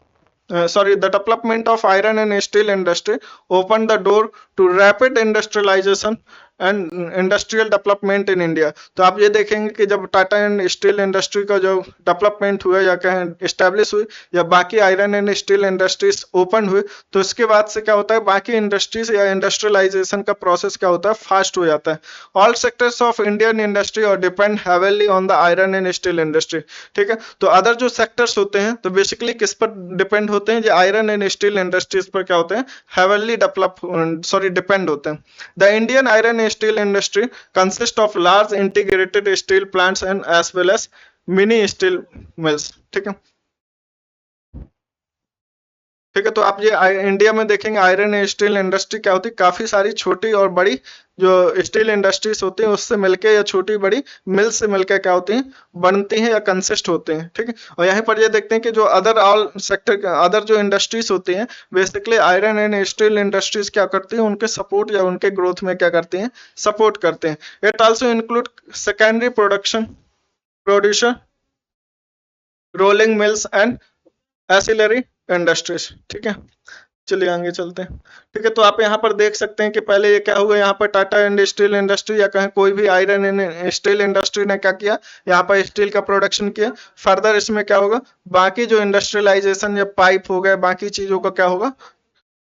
the development of iron and steel industry opened the door to rapid industrialization and industrial development in India. तो आप ये देखेंगे कि जब टाटा एंड स्टील इंडस्ट्री का जो डेवलपमेंट हुआ या कहें इस्टेब्लिश हुई, या बाकी iron and steel industries open हुए, तो इसके बाद से क्या होता है, बाकी इंडस्ट्रीज या इंडस्ट्रियलाइजेशन का प्रोसेस क्या होता है, फास्ट हो जाता है। All sectors of Indian industry और depend heavily on the iron and steel industry, ठीक है। तो अदर जो सेक्टर्स होते हैं तो बेसिकली किस पर डिपेंड होते हैं, जो आयरन एंड स्टील इंडस्ट्रीज पर क्या होते हैं, हैवीली डिपेंड होते हैं। The Indian iron steel industry consists of large integrated steel plants and as well as mini steel mills, ठीक है, ठीक है। तो आप ये इंडिया में देखेंगे आयरन एंड स्टील इंडस्ट्री क्या होती है, काफी सारी छोटी और बड़ी जो स्टील इंडस्ट्रीज होती हैं उससे मिलके या छोटी बड़ी मिल से मिलकर क्या होती हैं, बनती हैं या कंसिस्ट होते हैं, ठीक है। और यहाँ पर ये देखते हैं कि जो अदर ऑल सेक्टर अदर जो इंडस्ट्रीज होती हैं basically iron and steel industries क्या करती हैं, उनके सपोर्ट या उनके ग्रोथ में क्या करती हैं, सपोर्ट करते हैं। It also include secondary production, producer, rolling mills and ancillary industries, ठीक है। चलिए आगे चलते हैं, ठीक है। तो आप यहाँ पर देख सकते हैं कि पहले ये क्या हुआ, यहाँ पर टाटा एंड स्टील इंडस्ट्री या कहें कोई भी आयरन एंड स्टील इंडस्ट्री ने क्या किया, यहाँ पर स्टील का प्रोडक्शन किया। फर्दर इसमें क्या होगा, बाकी जो इंडस्ट्रियलाइजेशन या पाइप हो गए, बाकी चीजों का क्या होगा,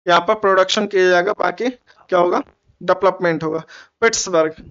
यहाँ पर प्रोडक्शन किया जाएगा, बाकी क्या होगा, डेवलपमेंट होगा। पिट्सबर्ग,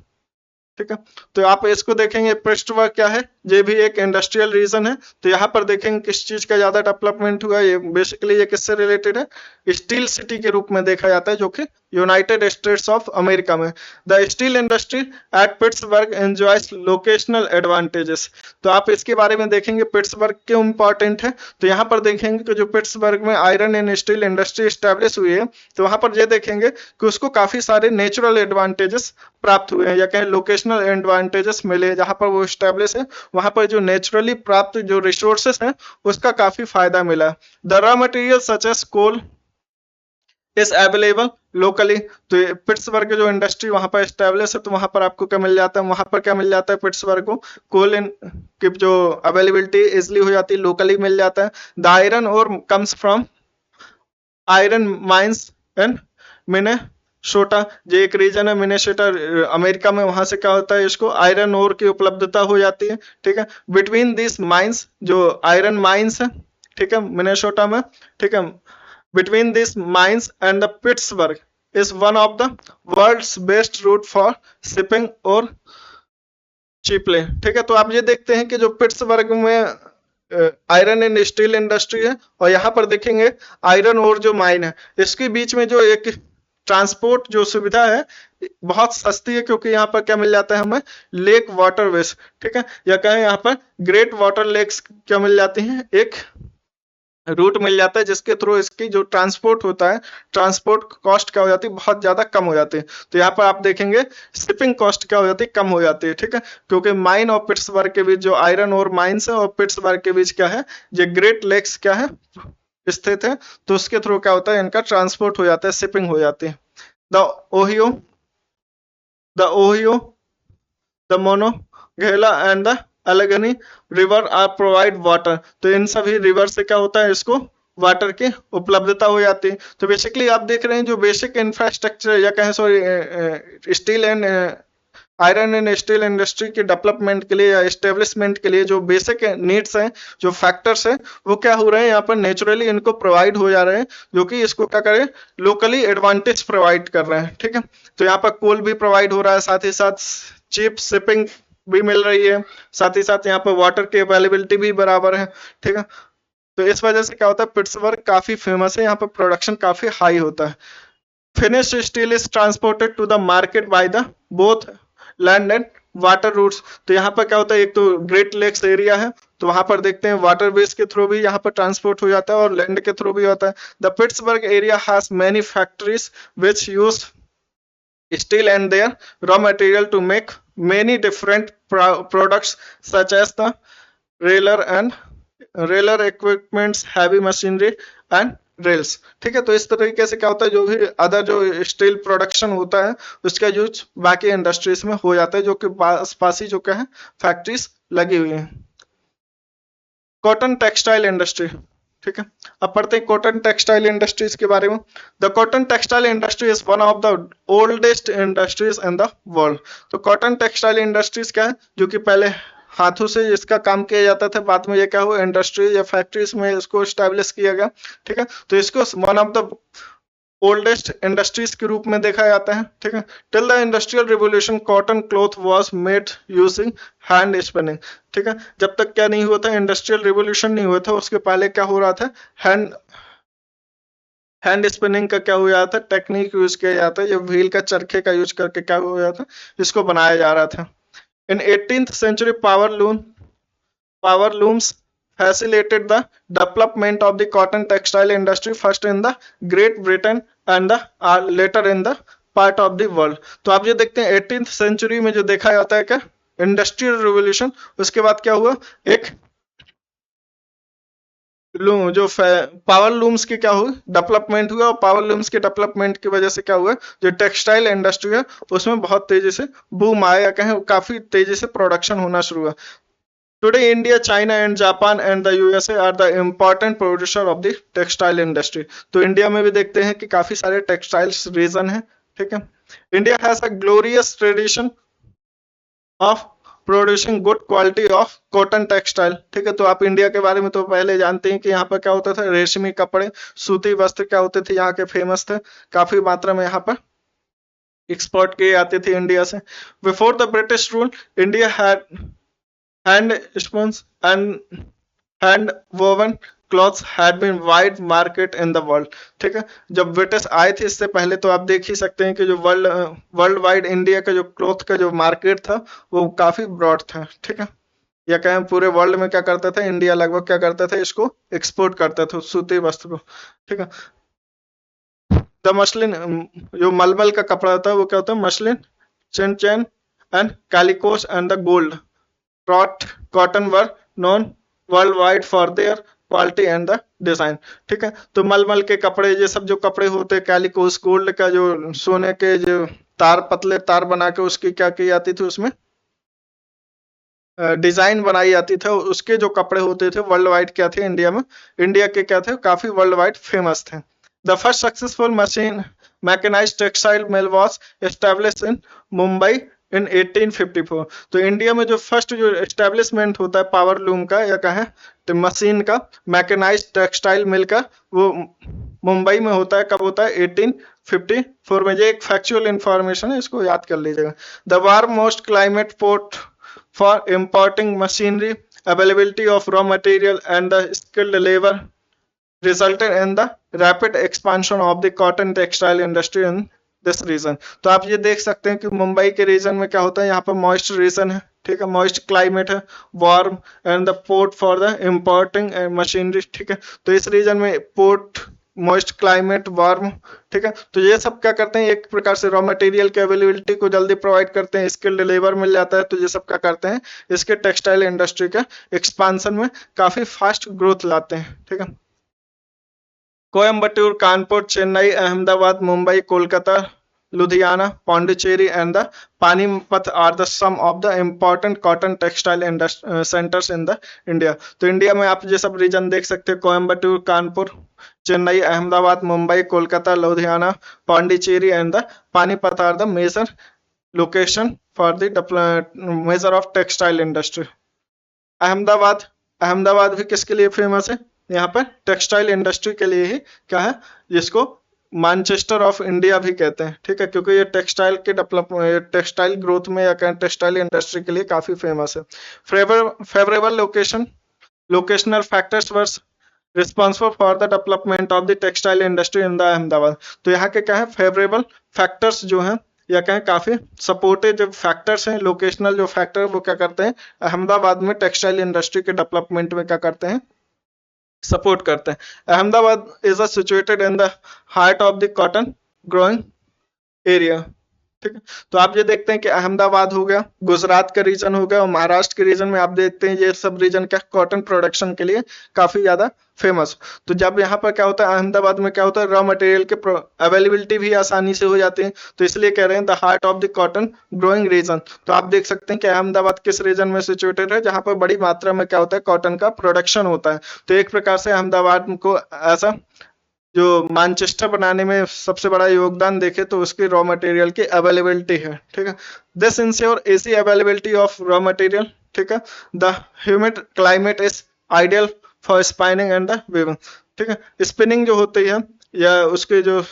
ठीक है। तो आप इसको देखेंगे, पिट्सबर्ग क्या है, ये भी एक इंडस्ट्रियल रीजन है। तो यहाँ पर देखेंगे किस चीज का ज्यादा डेवलपमेंट हुआ, ये बेसिकली ये किससे रिलेटेड है, स्टील सिटी के रूप में देखा जाता है, जो कि यूनाइटेड स्टेट्स ऑफ अमेरिका में। The steel industry at Pittsburgh enjoys locational advantages. तो आप इसके बारे में देखेंगे पिट्सबर्ग क्यों इंपॉर्टेंट है। तो यहाँ पर देखेंगे कि जो पिट्सबर्ग में iron and steel industry establish हुई है, तो वहां पर ये देखेंगे कि उसको काफी सारे नेचुरल एडवांटेजेस प्राप्त हुए हैं, या कहें लोकेशनल एडवांटेजेस मिले। जहां पर वो स्टैब्लिश है वहां पर जो नेचुरली प्राप्त जो रिसोर्सेस हैं उसका काफी फायदा मिला। The raw material such as coal is available locally. तो पिट्सबर्ग जो इंडस्ट्री वहां पर एस्टेब्लिश है, तो वहां पर आपको क्या मिल जाता है, वहां पर क्या मिल जाता है, पिट्सबर्ग को कोल की जो अवेलेबिलिटी इजिली हो जाती है, लोकली मिल जाता है। द आयरन और comes from iron mines and Minnesota, जो एक रीजन है मिनेसोटा अमेरिका में, वहां से क्या होता है, इसको आयरन ओर की उपलब्धता हो जाती है, ठीक है। बिटवीन दिस माइंस, जो आयरन माइंस है, ठीक है, मिनेसोटा में, ठीक है, between these mines and the Pittsburgh is one of the world's best route for shipping or cheaply, ठीक है। तो आप ये देखते हैं कि जो पिट्सबर्ग में आयरन एंड स्टील इंडस्ट्री है, और यहाँ पर देखेंगे आयरन और जो माइन है, इसके बीच में जो एक ट्रांसपोर्ट जो सुविधा है बहुत सस्ती है, क्योंकि यहाँ पर क्या मिल जाता है हमें, लेक वाटरवेज, ठीक है, या कहें यहाँ पर ग्रेट वाटर लेक्स क्या मिल जाती हैं, एक रूट मिल जाता है जिसके थ्रू इसकी जो ट्रांसपोर्ट होता है, ट्रांसपोर्ट कॉस्ट क्या हो जाती है, बहुत ज्यादा कम हो जाती है। तो यहाँ पर आप देखेंगे शिपिंग कॉस्ट क्या हो जाती है, कम हो जाती है, ठीक है, क्योंकि माइन और पिट्सबर्ग के बीच जो आयरन और माइंस है और पिट्सबर्ग के बीच क्या है, ये ग्रेट लेक्स क्या है स्थित है, तो उसके थ्रू क्या होता है, इनका ट्रांसपोर्ट हो जाता है, शिपिंग हो जाती है। The Ohio the Monongahela and the Allegheny river are provide water. तो इन सभी रिवर से क्या होता है, इसको वाटर की उपलब्धता हो जाती है। तो बेसिकली आप देख रहे हैं जो बेसिक इंफ्रास्ट्रक्चर या कहें steel and iron and steel industry के डेवलपमेंट के लिए या एस्टेब्लिशमेंट के लिए जो बेसिक नीड्स हैं, जो फैक्टर्स हैं, वो क्या हो रहे हैं यहाँ पर नेचुरली इनको प्रोवाइड हो जा रहे हैं, जो कि इसको क्या करें, लोकली एडवांटेज प्रोवाइड कर रहे हैं। ठीक है, तो यहाँ पर कोल भी प्रोवाइड हो रहा है, साथ ही साथ चीप शिपिंग भी मिल रही है, साथ ही साथ यहाँ पर वाटर की अवेलेबिलिटी भी बराबर है। ठीक है, तो इस वजह से क्या होता है, पिट्सबर्ग काफी फेमस है, यहाँ पर प्रोडक्शन काफी हाई होता है। Finished steel is transported to the market by the both land and water routes. तो यहाँ पर क्या होता है, एक तो ग्रेट लेक्स एरिया है, तो वहां पर देखते हैं वाटर वेज के थ्रू भी यहाँ पर ट्रांसपोर्ट हो जाता है और लैंड के थ्रू भी होता है। The Pittsburgh area has many factories which use steel and their raw material to make many different products such as the railer equipments, heavy machinery and rails. ठीक है, तो इस तरीके से क्या होता है, जो भी अदर जो स्टील प्रोडक्शन होता है उसका यूज बाकी इंडस्ट्रीज में हो जाता है, जो कि पास ही जो क्या है फैक्ट्रीज लगी हुई है। Cotton textile industry. ठीक है, अब पढ़ते हैं कॉटन टेक्सटाइल इंडस्ट्रीज के बारे में। The cotton textile industry is one of the oldest industries in the world. तो कॉटन टेक्सटाइल इंडस्ट्रीज क्या है, जो कि पहले हाथों से इसका काम किया जाता था, बाद में ये क्या हुआ, इंडस्ट्रीज या फैक्ट्रीज में इसको स्टैब्लिश किया गया। ठीक है, तो इसको one of the oldest industries के रूप में देखा जाता है। ठीक है, till the industrial revolution cotton cloth was made using hand spinning. ठीक है, जब तक क्या नहीं हुआ था, इंडस्ट्रियल रिवोल्यूशन नहीं हुआ था, उसके पहले क्या हो रहा था, हैंड स्पिनिंग का क्या हो जाता था, टेक्निक यूज किया जाता है, ये व्हील का चरखे का यूज करके क्या हो जाता, इसको बनाया जा रहा था। इन 18th century power looms facilitated the development of the cotton textile industry first in the Great Britain and the later in the part of the world। तो आप ये देखते हैं 18th century में जो देखा जाता है क्या, इंडस्ट्रियल रिवोल्यूशन, उसके बाद क्या हुआ, एक जो पावर लूम्स की क्या हुआ, डेवलपमेंट हुआ, और पावर लूम्स के डेवलपमेंट की वजह से क्या हुआ, जो टेक्सटाइल इंडस्ट्री है उसमें बहुत तेजी से बूम आया, या कहें काफी तेजी से प्रोडक्शन होना शुरू हुआ। Today India, China and Japan and the USA are the important producer of the textile industry. तो इंडिया में भी देखते हैं कि काफी सारे टेक्सटाइल्स रीजन है। ठीक है, India has a glorious tradition of producing good quality of cotton textile. ठीक है, तो आप इंडिया के बारे में तो पहले जानते हैं कि यहाँ पर क्या होता था, रेशमी कपड़े, सूती वस्त्र क्या होते थे, यहाँ के फेमस थे, काफी मात्रा में यहाँ पर एक्सपोर्ट किए जाते थे इंडिया से। Before the British rule India had hand spun and hand woven cloths had been wide market in the world. ठीक है, जब ब्रिटिश आए थे इससे पहले, तो आप देख ही सकते हैं कि जो वर्ल्ड वाइड इंडिया का जो क्लॉथ का जो मार्केट था वो काफी ब्रॉड था। ठीक है, या कहें पूरे वर्ल्ड में क्या करता था, इंडिया लगभग क्या करता था, इसको एक्सपोर्ट करता था, सूती वस्त्र को। ठीक है, द मसलिन, जो मलमल का कपड़ा होता है वो क्या होता है, muslin, chintz and calicoes and the gold cotton were known world wide for their quality and the design. ठीक है, तो मलमल के कपड़े, ये सब जो कपड़े होते हैं, कैलिकोस, गोल्ड का जो सोने के जो तार, पतले तार बना के उसकी क्या की जाती थी, उसमें डिजाइन बनाई जाती थी, उसके जो कपड़े होते थे वर्ल्ड वाइड क्या थे, इंडिया में, इंडिया के क्या थे, काफी वर्ल्ड वाइड फेमस थे। The first successful machine mechanised textile mill was established in Mumbai in 1854। तो इंडिया में जो फर्स्ट जो एस्टेब्लिशमेंट होता है पावर लूम का, या कहें तो मशीन का, मैकेनाइज्ड टेक्सटाइल मिल का, वो मुंबई में होता है। कब होता है, 1854 में। ये एक फैक्चुअल इंफॉर्मेशन है, इसको याद कर लीजिएगा। The warm most climate port for importing machinery, availability of raw material and the skilled labor resulted in the rapid expansion of the cotton textile industry in this region। तो आप ये देख सकते हैं कि मुंबई के रीजन में क्या होता है, यहाँ पर मॉइस्ट रीजन है। ठीक है, मॉइस्ट क्लाइमेट है, warm and the port for the importing machinery. ठीक है, तो इस रीजन में पोर्ट, मॉइस्ट क्लाइमेट, वार्म। ठीक है, तो ये सब क्या करते हैं, एक प्रकार से रॉ मटेरियल की अवेलेबिलिटी को जल्दी प्रोवाइड करते हैं, स्किल्ड लेबर मिल जाता है, तो ये सब क्या करते हैं, इसके टेक्सटाइल इंडस्ट्री का एक्सपांशन में काफी फास्ट ग्रोथ लाते हैं। ठीक है, Coimbatore, Kanpur, Chennai, Ahmedabad, Mumbai, Kolkata, Ludhiana, Pondicherry and the Panipat are the some of the important cotton textile centers in the India। तो इंडिया में आप ये सब रीजन देख सकते हैं, Coimbatore, Kanpur, Chennai, Ahmedabad, Mumbai, Kolkata, Ludhiana, Pondicherry and the Panipat are the major location for the major of textile industry. Ahmedabad, Ahmedabad भी किसके लिए फेमस है? यहाँ पर टेक्सटाइल इंडस्ट्री के लिए ही क्या है, जिसको मैनचेस्टर ऑफ इंडिया भी कहते हैं, ठीक है, क्योंकि ये टेक्सटाइल के डेवलपमेंट, टेक्सटाइल ग्रोथ में या टेक्सटाइल इंडस्ट्री के लिए काफी फेमस है। Favourable location, locational factors were responsible for the development of the textile industry in the Ahmedabad. तो यहाँ के क्या है, फेवरेबल फैक्टर्स जो हैं या कहें काफी सपोर्टिव जो फैक्टर्स हैं, लोकेशनल जो फैक्टर वो क्या करते हैं, अहमदाबाद में टेक्सटाइल इंडस्ट्री के डेवलपमेंट में क्या करते हैं, सपोर्ट करते हैं। Ahmedabad is situated in the heart of the cotton growing area, ठीक है। तो आप ये देखते हैं कि अहमदाबाद हो गया, गुजरात का रीजन हो गया, और महाराष्ट्र के रीजन में आप देखते हैं ये सब रीजन क्या कॉटन प्रोडक्शन के लिए काफी ज्यादा फेमस। तो जब यहाँ पर क्या होता है, अहमदाबाद में क्या होता है, रॉ मटेरियल के अवेलेबिलिटी भी आसानी से हो जाती है, तो इसलिए कह रहे हैं the heart of the cotton growing region. तो आप देख सकते हैं कि अहमदाबाद किस रीजन में सिचुएटेड है, जहाँ पर बड़ी मात्रा में क्या होता है, कॉटन का प्रोडक्शन होता है। तो एक प्रकार से अहमदाबाद को ऐसा जो मैनचेस्टर बनाने में सबसे बड़ा योगदान देखे तो उसकी रॉ मटेरियल की अवेलेबिलिटी है, ठीक है। This ensure easy availability of raw material, ठीक है। The humid climate is ideal for spinning and the weaving, ठीक है। स्पिनिंग जो होती है या उसके जो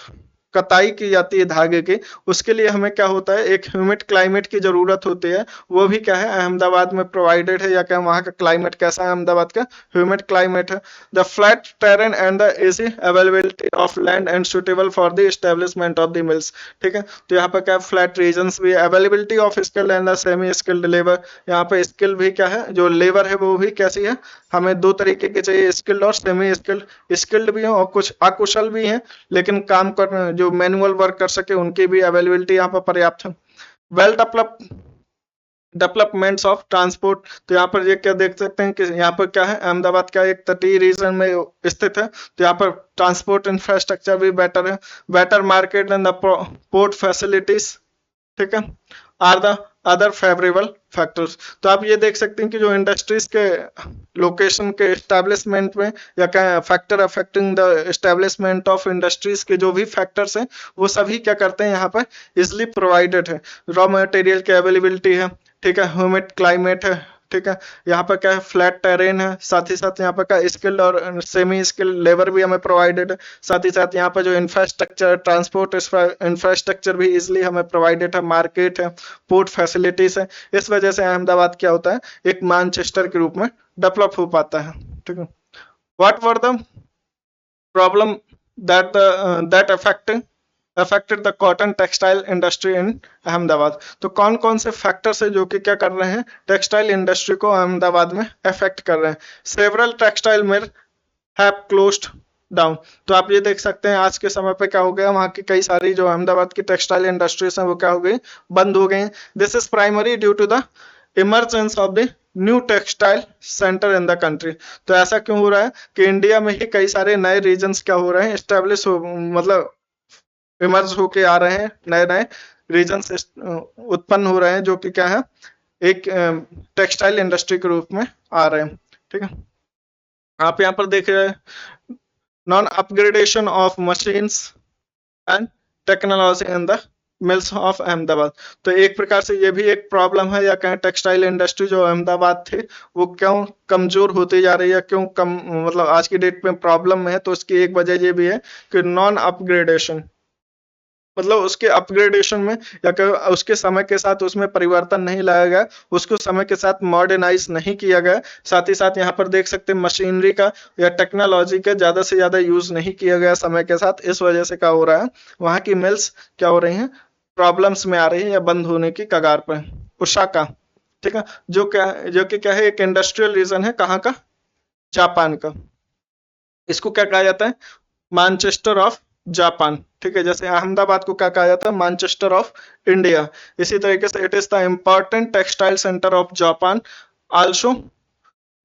कताई की जाती है धागे की, उसके लिए हमें क्या होता है, एक ह्यूमिड क्लाइमेट की जरूरत होती है, वो भी क्या है, अहमदाबाद में प्रोवाइडेड है। या क्या वहाँ का क्लाइमेट कैसा है, अहमदाबाद का ह्यूमिड क्लाइमेट है। The flat terrain and the easy availability of land and suitable for the establishment of the mills, ठीक है। तो यहाँ पर क्या फ्लैट रीजन्स भी, availability of skilled and the semi skilled labour, यहाँ पे स्किल भी क्या है, जो लेबर है वो भी कैसी है, हमें दो तरीके के चाहिए, स्किल्ड और सेमी स्किल्ड। स्किल्ड भी हैं और कुछ अकुशल भी हैं, लेकिन काम कर जो मैनुअल वर्क कर सके उनकी भी अवेलेबिलिटी यहाँ पर पर्याप्त है। वेल डेवलपमेंट्स ऑफ ट्रांसपोर्ट, तो यहाँ पर ये क्या देख सकते हैं कि यहाँ पर क्या है, अहमदाबाद का एक तटीय रीजन में स्थित है, तो यहाँ पर ट्रांसपोर्ट इंफ्रास्ट्रक्चर भी बेटर है। Better market and the port facilities, ठीक है, are the other favourable factors. तो आप ये देख सकते हैं कि जो इंडस्ट्रीज के लोकेशन के एस्टेब्लिशमेंट में या क्या factor affecting the establishment of industries के जो भी फैक्टर्स हैं वो सभी क्या करते हैं, यहाँ पर इजिली प्रोवाइडेड है। रॉ मटेरियल की अवेलेबिलिटी है, ठीक है, ह्यूमिड क्लाइमेट है, ठीक है, यहाँ पर क्या है, फ्लैट टेरेन है, साथ ही साथ यहाँ पर क्या स्किल्ड और सेमी स्किल्ड लेबर भी हमें प्रोवाइडेड है। साथ ही साथ यहाँ पर जो इंफ्रास्ट्रक्चर, ट्रांसपोर्ट इंफ्रास्ट्रक्चर भी इजिली हमें प्रोवाइडेड है, मार्केट है, पोर्ट फैसिलिटीज है। इस वजह से अहमदाबाद क्या होता है, एक मैनचेस्टर के रूप में डेवलप हो पाता है, ठीक है। What were the problem that affected the cotton textile industry in Ahmedabad. तो कौन कौन से फैक्टर्स है जो कि क्या कर रहे हैं, टेक्सटाइल इंडस्ट्री को अहमदाबाद में अफेक्ट कर रहे हैं। Several textile mill have closed down. तो आप ये देख सकते हैं आज के समय पे क्या हो गया, वहाँ की कई सारी जो अहमदाबाद की टेक्सटाइल इंडस्ट्रीज हैं वो क्या हो गई, बंद हो गई। This is primary due to the emergence of the new textile centre in the country. तो ऐसा क्यों हो रहा है कि इंडिया में ही कई सारे नए रीजन्स क्या हो रहे हैं, एस्टेब्लिश हो, मतलब इमर्ज होके आ रहे हैं, नए नए रीजन्स उत्पन्न हो रहे हैं जो कि क्या है, एक टेक्सटाइल इंडस्ट्री के रूप में आ रहे हैं, ठीक है। आप यहाँ पर देख रहे हैं non upgradation of machines and technology in the mills of Ahmedabad. तो एक प्रकार से ये भी एक प्रॉब्लम है, या कहें टेक्सटाइल इंडस्ट्री जो अहमदाबाद थे वो क्यों कमजोर होती जा रही है, क्यों कम, मतलब आज की डेट में प्रॉब्लम में है। तो उसकी एक वजह ये भी है कि नॉन अपग्रेडेशन, मतलब उसके अपग्रेडेशन में या उसके समय के साथ उसमें परिवर्तन नहीं लाया गया, उसको समय के साथ मॉडर्नाइज नहीं किया गया। साथ ही साथ यहाँ पर देख सकते हैं मशीनरी का या टेक्नोलॉजी का ज्यादा से ज्यादा यूज नहीं किया गया समय के साथ। इस वजह से क्या हो रहा है, वहाँ की मिल्स क्या हो रही हैं, प्रॉब्लम्स में आ रही है या बंद होने की कगार पर। ओसाका, ठीक है, जो कि क्या है, एक इंडस्ट्रियल रीजन है, कहाँ का, जापान का। इसको क्या कहा जाता है, मैनचेस्टर ऑफ जापान, ठीक है। जैसे अहमदाबाद को क्या कहा जाता है, मैनचेस्टर ऑफ इंडिया। इसी तरीके से it is the important textile centre of Japan, also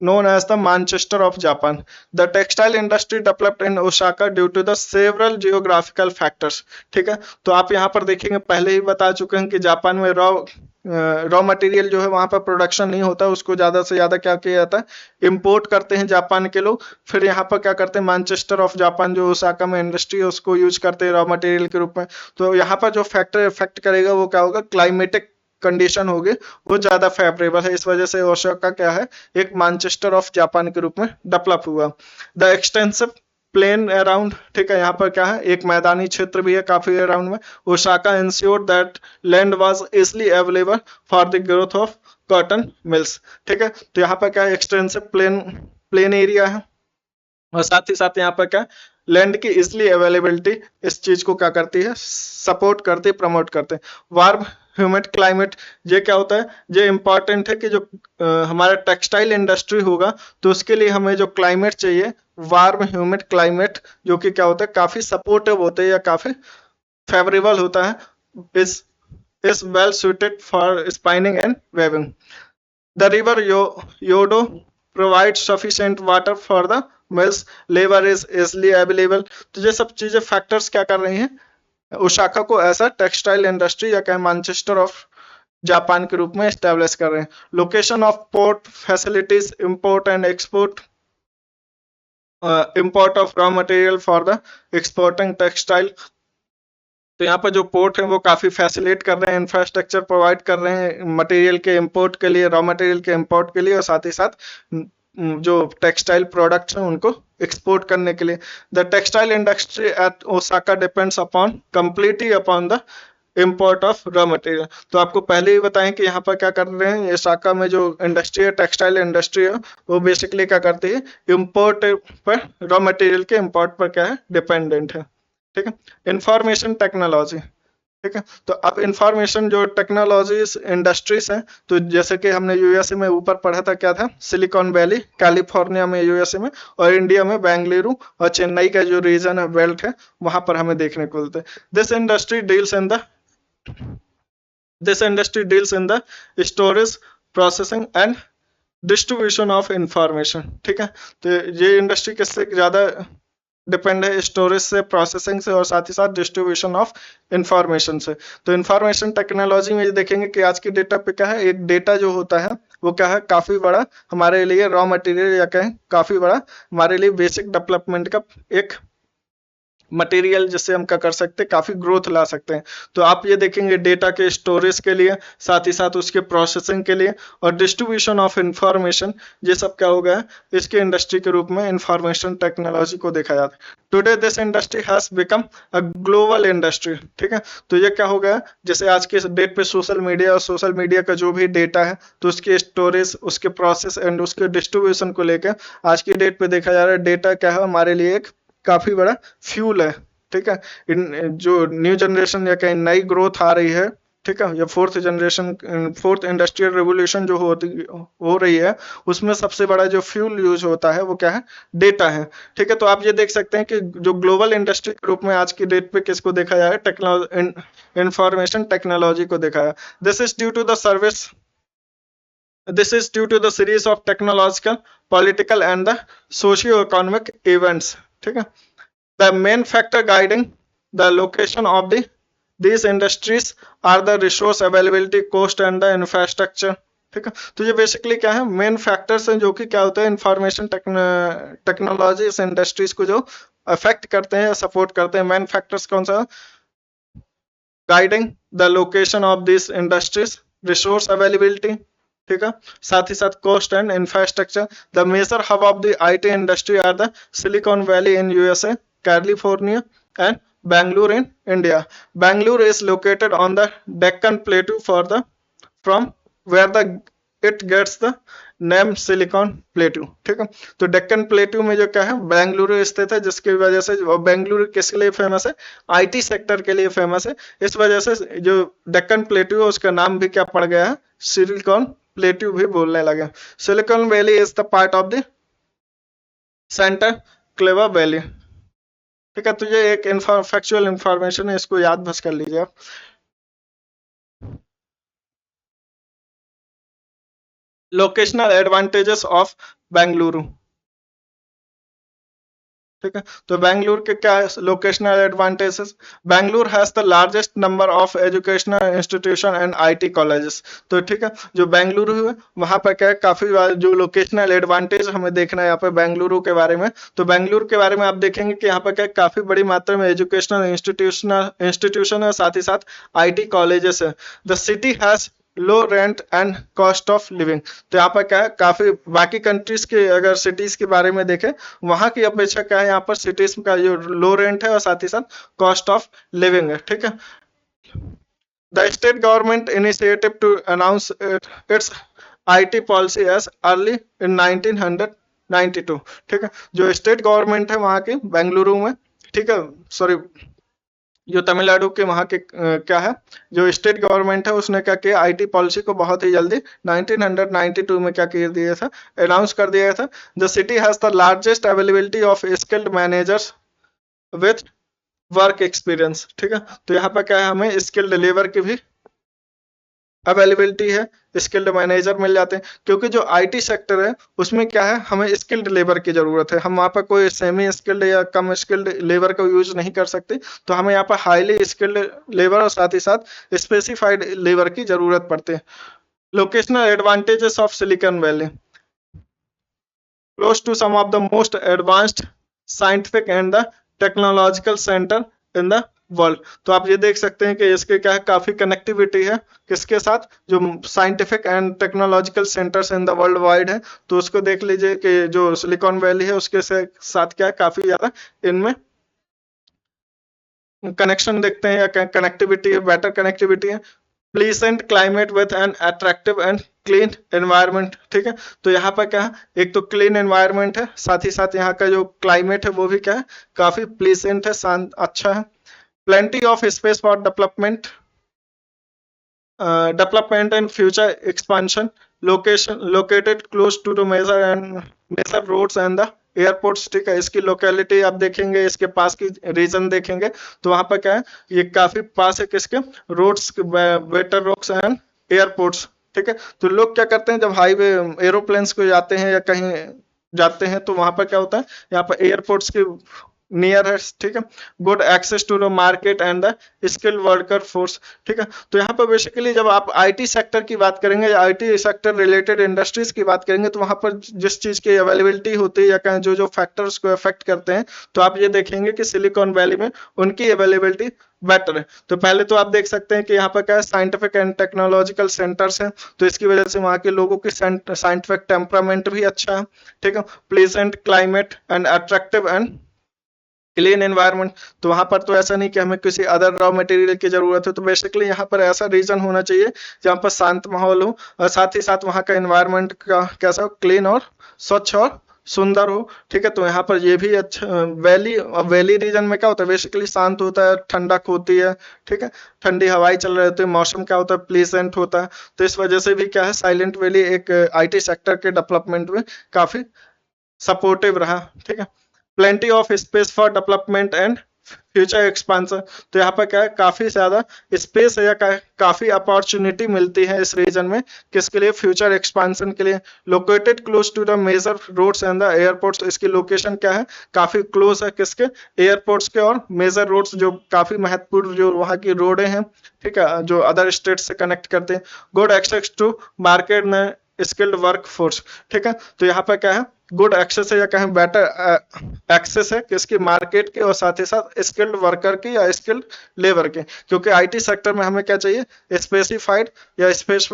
known as the Manchester of Japan. The textile industry developed in Osaka due to the several geographical factors, ठीक है। तो आप यहाँ पर देखेंगे, पहले ही बता चुके हैं कि जापान में रॉ मटेरियल जो है वहां पर प्रोडक्शन नहीं होता, उसको ज्यादा से ज्यादा क्या किया जाता है, इंपोर्ट करते हैं जापान के लोग। फिर यहाँ पर क्या करते हैं, मैनचेस्टर ऑफ जापान जो ओसाका में इंडस्ट्री है उसको यूज करते हैं रॉ मटेरियल के रूप में। तो यहाँ पर जो फैक्टर इफेक्ट करेगा वो क्या होगा, क्लाइमेटिक कंडीशन होगी वो ज्यादा फेवरेबल है। इस वजह से ओसाका क्या है, एक मैनचेस्टर ऑफ जापान के रूप में डेवलप हुआ। द एक्सटेंसिव प्लेन अराउंड, ठीक है, यहाँ पर क्या है, एक मैदानी क्षेत्र भी है काफी अराउंड में। Osaka insured that land was easily available for the growth of cotton mills, ठीक है। तो यहाँ पर क्या है, एक्सटेंसिव प्लेन एरिया है और साथ ही साथ यहाँ पर क्या, लैंड की इजली अवेलेबिलिटी इस चीज को क्या करती है, सपोर्ट करती है, प्रमोट करते हैं। वार्म ह्यूमिड क्लाइमेट, ये क्या होता है, ये इंपॉर्टेंट है कि जो हमारा टेक्सटाइल इंडस्ट्री होगा तो उसके लिए हमें जो क्लाइमेट चाहिए, वार्म ह्यूमिड क्लाइमेट, जो कि क्या होता है, काफी सपोर्टिव होते हैं या काफी फेवरेबल होता है, is well suited for spinning and weaving. The river Yodo provides sufficient water for the mills, labor is easily available। तो ये सब चीजें फैक्टर्स क्या कर रही हैं, ओसाका को ऐसा टेक्सटाइल इंडस्ट्री या क्या मैनचेस्टर ऑफ जापान के रूप में एस्टेब्लिश कर रहे हैं। Location of port facilities, import and export, import of raw material for the exporting textile. तो यहाँ पर जो पोर्ट है वो काफी फैसिलिटेट कर रहे हैं, इंफ्रास्ट्रक्चर प्रोवाइड कर रहे हैं मटेरियल के इंपोर्ट के लिए, रॉ मटेरियल के इंपोर्ट के लिए, और साथ ही साथ जो टेक्सटाइल प्रोडक्ट्स हैं उनको एक्सपोर्ट करने के लिए। The textile industry at Osaka depends upon completely upon the import of raw material. तो आपको पहले ही बताएं कि यहाँ पर क्या कर रहे हैं, ओसाका में जो इंडस्ट्री है, टेक्सटाइल इंडस्ट्री है, वो बेसिकली क्या करती है, इम्पोर्ट पर, रॉ मटेरियल के इम्पोर्ट पर क्या है, डिपेंडेंट है, ठीक है। इंफॉर्मेशन टेक्नोलॉजी, ठीक है। तो अब इंफॉर्मेशन जो टेक्नोलॉजीज इंडस्ट्रीज हैं, तो जैसे कि हमने यूएसए में ऊपर पढ़ा था, क्या था, सिलिकॉन वैली कैलिफोर्निया में यूएसए में, और इंडिया में बेंगलुरु और चेन्नई का जो रीजन है, बेल्ट है, वहां पर हमें देखने को मिलते हैं। This industry deals in the storage, processing and distribution of information, ठीक है। तो ये इंडस्ट्री किससे ज्यादा डिपेंड है, स्टोरेज से, प्रोसेसिंग से, और साथ ही साथ डिस्ट्रीब्यूशन ऑफ इंफॉर्मेशन से। तो इंफॉर्मेशन टेक्नोलॉजी में ये देखेंगे कि आज की डेटा पे क्या है, एक डेटा जो होता है वो क्या है, काफी बड़ा हमारे लिए रॉ मटेरियल या कहें काफी बड़ा हमारे लिए बेसिक डेवलपमेंट का एक मटेरियल, जिससे हम क्या कर सकते हैं, काफी ग्रोथ ला सकते हैं। तो आप ये देखेंगे डेटा के स्टोरेज के लिए, साथ ही साथ उसके प्रोसेसिंग के लिए और डिस्ट्रीब्यूशन ऑफ इंफॉर्मेशन, ये सब क्या हो गया, इसके इंडस्ट्री के रूप में इंफॉर्मेशन टेक्नोलॉजी को देखा जाता है। Today this industry has become a global industry, ठीक है। तो ये क्या हो गया, जैसे आज के डेट पे सोशल मीडिया और सोशल मीडिया का जो भी डेटा है, तो उसके स्टोरेज, उसके प्रोसेस एंड उसके डिस्ट्रीब्यूशन को लेकर आज की डेट पे देखा जा रहा है, डेटा क्या है, हमारे लिए एक काफी बड़ा फ्यूल है, ठीक है। जो न्यू जनरेशन या कहीं नई ग्रोथ आ रही है, ठीक है, या फोर्थ इंडस्ट्रियल रेवोल्यूशन जो हो रही है, उसमें सबसे बड़ा जो फ्यूल यूज होता है वो क्या है, डेटा है, ठीक है। तो आप ये देख सकते हैं कि जो ग्लोबल इंडस्ट्री के रूप में आज की डेट पे किसको देखा जाए, इंफॉर्मेशन टेक्नोलॉजी को देखा है। This is due to the series of technological, political and the socio economic events, ठीक है। The main factor guiding the location of these industries are the resource availability, cost and the infrastructure, ठीक है। तो ये basically क्या है, main factors हैं जो कि क्या होता है, इंफॉर्मेशन टेक्नोलॉजी इस इंडस्ट्रीज को जो अफेक्ट करते हैं या सपोर्ट करते हैं। मेन फैक्टर्स कौन सा, guiding the location of this industries, resource availability, ठीक है, साथ ही साथ cost and infrastructure. The major hub of the IT industry are the Silicon Valley in USA, California and Bangalore in India. Bangalore is located on the Deccan Plateau from where it gets the name Silicon Plateau, ठीक है। तो डेक्कन प्लेटू में जो क्या है, बेंगलुरु स्थित है, जिसकी वजह से बेंगलुरु किसके लिए फेमस है, आईटी सेक्टर के लिए फेमस है। इस वजह से जो डेक्कन प्लेटू है उसका नाम भी क्या पड़ गया है, सिलिकॉन प्लेटू भी बोलने लगे। Silicon Valley is the part of the Santa Clara Valley, ठीक है। तो ये एक फैक्चुअल इंफॉर्मेशन है, इसको याद बस कर लीजिए आप। लोकेशनल एडवांटेजेस ऑफ बेंगलुरु, ठीक है। तो बेंगलुरु के क्या locational advantages, Bengaluru has the largest number of educational institution and IT colleges. तो ठीक है, जो बेंगलुरु है वहां पर क्या काफी जो लोकेशनल एडवांटेज हमें देखना है यहाँ पे बेंगलुरु के बारे में। तो बेंगलुरु के बारे में आप देखेंगे कि यहाँ पर क्या काफी बड़ी मात्रा में एजुकेशनल इंस्टीट्यूशन है, साथ ही साथ आईटी कॉलेजेस है। The city has low rent and cost of living. तो यहाँ पर क्या है, काफी बाकी कंट्रीज के अगर सिटीज के बारे में देखें, वहां की अपेक्षा क्या है, यहाँ पर सिटीज का जो लो रेंट है और साथ ही साथ कॉस्ट ऑफ लिविंग है। ठीक है, the state government initiative to announce its IT policy as early in 1992। ठीक है, जो स्टेट गवर्नमेंट है वहाँ की बेंगलुरु में, ठीक है, सॉरी जो तमिलनाडु के वहाँ के क्या है, जो स्टेट गवर्नमेंट है उसने क्या किया, IT पॉलिसी को बहुत ही जल्दी 1992 में क्या कर दिया था, अनाउंस कर दिया था। The city has the largest availability of skilled managers with work experience. ठीक है, तो यहाँ पर क्या है, हमें स्किल्ड लेबर की भी अवेलेबिलिटी है, स्किल्ड मैनेजर मिल जाते हैं, क्योंकि जो IT सेक्टर है उसमें क्या है, हमें स्किल्ड लेबर की जरूरत है। हम वहाँ पर कोई सेमी स्किल्ड या कम स्किल्ड लेबर का यूज नहीं कर सकते, तो हमें यहाँ पर हाईली स्किल्ड लेबर और साथ ही साथ स्पेसिफाइड लेबर की जरूरत पड़ती है। Locational advantages of silicon valley, close to some of the most advanced scientific and the technological center in the world. तो आप ये देख सकते हैं कि इसके क्या है, काफी कनेक्टिविटी है किसके साथ, जो scientific and technological centres in the world wide है। तो उसको देख लीजिए कि जो सिलिकॉन वैली है उसके साथ क्या है, काफी ज्यादा इनमें कनेक्शन देखते हैं या कनेक्टिविटी है, बेटर कनेक्टिविटी है। Pleasant climate with an attractive and clean environment. ठीक है, तो यहाँ पर क्या है, एक तो क्लीन एनवायरनमेंट है, साथ ही साथ यहाँ का जो क्लाइमेट है वो भी क्या है, काफी प्लीजेंट है, शांत, अच्छा है। Plenty of space for development and future expansion, location located close to the major roads and the airports. ठीक है, इसकी लोकेलिटी आप देखेंगे, इसके पास की रीजन देखेंगे तो वहां पर क्या है, ये काफी पास है किसके, roads, better roads and airports. ठीक है, तो लोग क्या करते हैं, जब हाईवे एरोप्लेन्स को जाते हैं या कहीं जाते हैं तो वहां पर क्या होता है, यहाँ पर एयरपोर्ट्स की नियर है। ठीक है, good access to the market and the skill worker force. ठीक है, तो यहाँ पर बेसिकली जब आप IT सेक्टर की बात करेंगे या IT सेक्टर रिलेटेड इंडस्ट्रीज की बात करेंगे तो वहां पर जिस चीज की अवेलेबिलिटी होती है या कहीं जो जो फैक्टर्स को अफेक्ट करते हैं, तो आप ये देखेंगे कि सिलिकॉन वैली में उनकी अवेलेबिलिटी बेटर है। तो पहले तो आप देख सकते हैं कि यहाँ पर क्या है, साइंटिफिक एंड टेक्नोलॉजिकल सेंटर्स हैं, तो इसकी वजह से वहाँ के लोगों की साइंटिफिक टेम्परामेंट भी अच्छा है। ठीक है, pleasant climate and attractive and clean environment. तो वहां पर तो ऐसा नहीं कि हमें किसी अदर रॉ मटेरियल की जरूरत है, तो बेसिकली यहाँ पर ऐसा रीजन होना चाहिए जहाँ पर शांत माहौल हो और साथ ही साथ वहाँ का एनवायरनमेंट का कैसा हो, क्लीन और स्वच्छ और सुंदर हो। ठीक है, तो यहाँ पर ये भी अच्छा वैली रीजन में क्या होता है, बेसिकली शांत होता है, ठंडक होती है। ठीक है, ठंडी हवाएं चल रही होती है, मौसम क्या होता है, प्लीजेंट होता है। तो इस वजह से भी क्या है, साइलेंट वैली एक IT सेक्टर के डेवलपमेंट में काफी सपोर्टिव रहा। ठीक है, plenty of space for development and future expansion. तो यहाँ पर क्या है, काफी ज्यादा स्पेस है या काफी अपॉर्चुनिटी मिलती है इस रीजन में, किसके लिए, फ्यूचर एक्सपांशन के लिए। Located close to the major roads and the airports, इसकी लोकेशन क्या है, काफी क्लोज है किसके, एयरपोर्ट्स के और मेजर रोड्स, जो काफी महत्वपूर्ण जो वहाँ की रोडें हैं, ठीक है, जो अदर स्टेट से कनेक्ट करते हैं। गुड एक्सेस टू मार्केट में स्किल्ड वर्क फोर्स। ठीक है, तो यहाँ पर क्या है, गुड एक्सेस है या कहें बेटर एक्सेस है किसकी, मार्केट के और साथ ही साथ स्किल्ड वर्कर की या स्किल्ड लेबर के, क्योंकि IT सेक्टर में हमें क्या चाहिए, स्पेसिफाइड या स्पेस,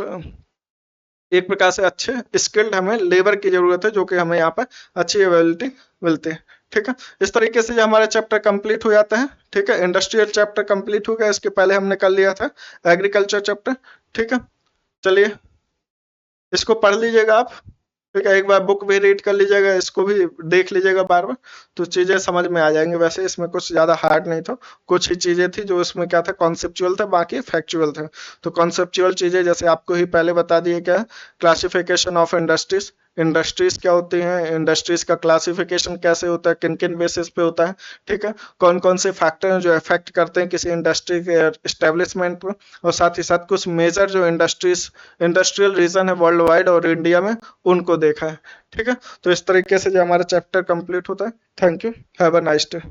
एक प्रकार से अच्छे स्किल्ड हमें लेबर की जरूरत है, जो कि हमें यहाँ पर अच्छी अवेलेबिलिटी मिलती है। ठीक है, इस तरीके से हमारा चैप्टर कंप्लीट हो जाता है। ठीक है, इंडस्ट्रियल चैप्टर कंप्लीट हो गया, इसके पहले हमने कर लिया था एग्रीकल्चर चैप्टर। ठीक है, चलिए इसको पढ़ लीजिएगा आप। ठीक है, एक बार बुक भी रीड कर लीजिएगा, इसको भी देख लीजिएगा बार बार, तो चीजें समझ में आ जाएंगे। वैसे इसमें कुछ ज्यादा हार्ड नहीं था, कुछ ही चीजें थी जो इसमें क्या था, कॉन्सेप्चुअल था, बाकी फैक्चुअल था। तो कॉन्सेप्चुअल चीजें जैसे आपको ही पहले बता दिए, क्या क्लासिफिकेशन ऑफ इंडस्ट्रीज, इंडस्ट्रीज क्या होती हैं, इंडस्ट्रीज का क्लासिफिकेशन कैसे होता है, किन किन बेसिस पे होता है। ठीक है, कौन कौन से फैक्टर हैं जो इफेक्ट करते हैं किसी इंडस्ट्री के एस्टेब्लिशमेंट पर, और साथ ही साथ कुछ मेजर जो इंडस्ट्रियल रीजन है वर्ल्ड वाइड और इंडिया में, उनको देखा है। ठीक है, तो इस तरीके से जो हमारा चैप्टर कंप्लीट होता है। Thank you, have a nice day.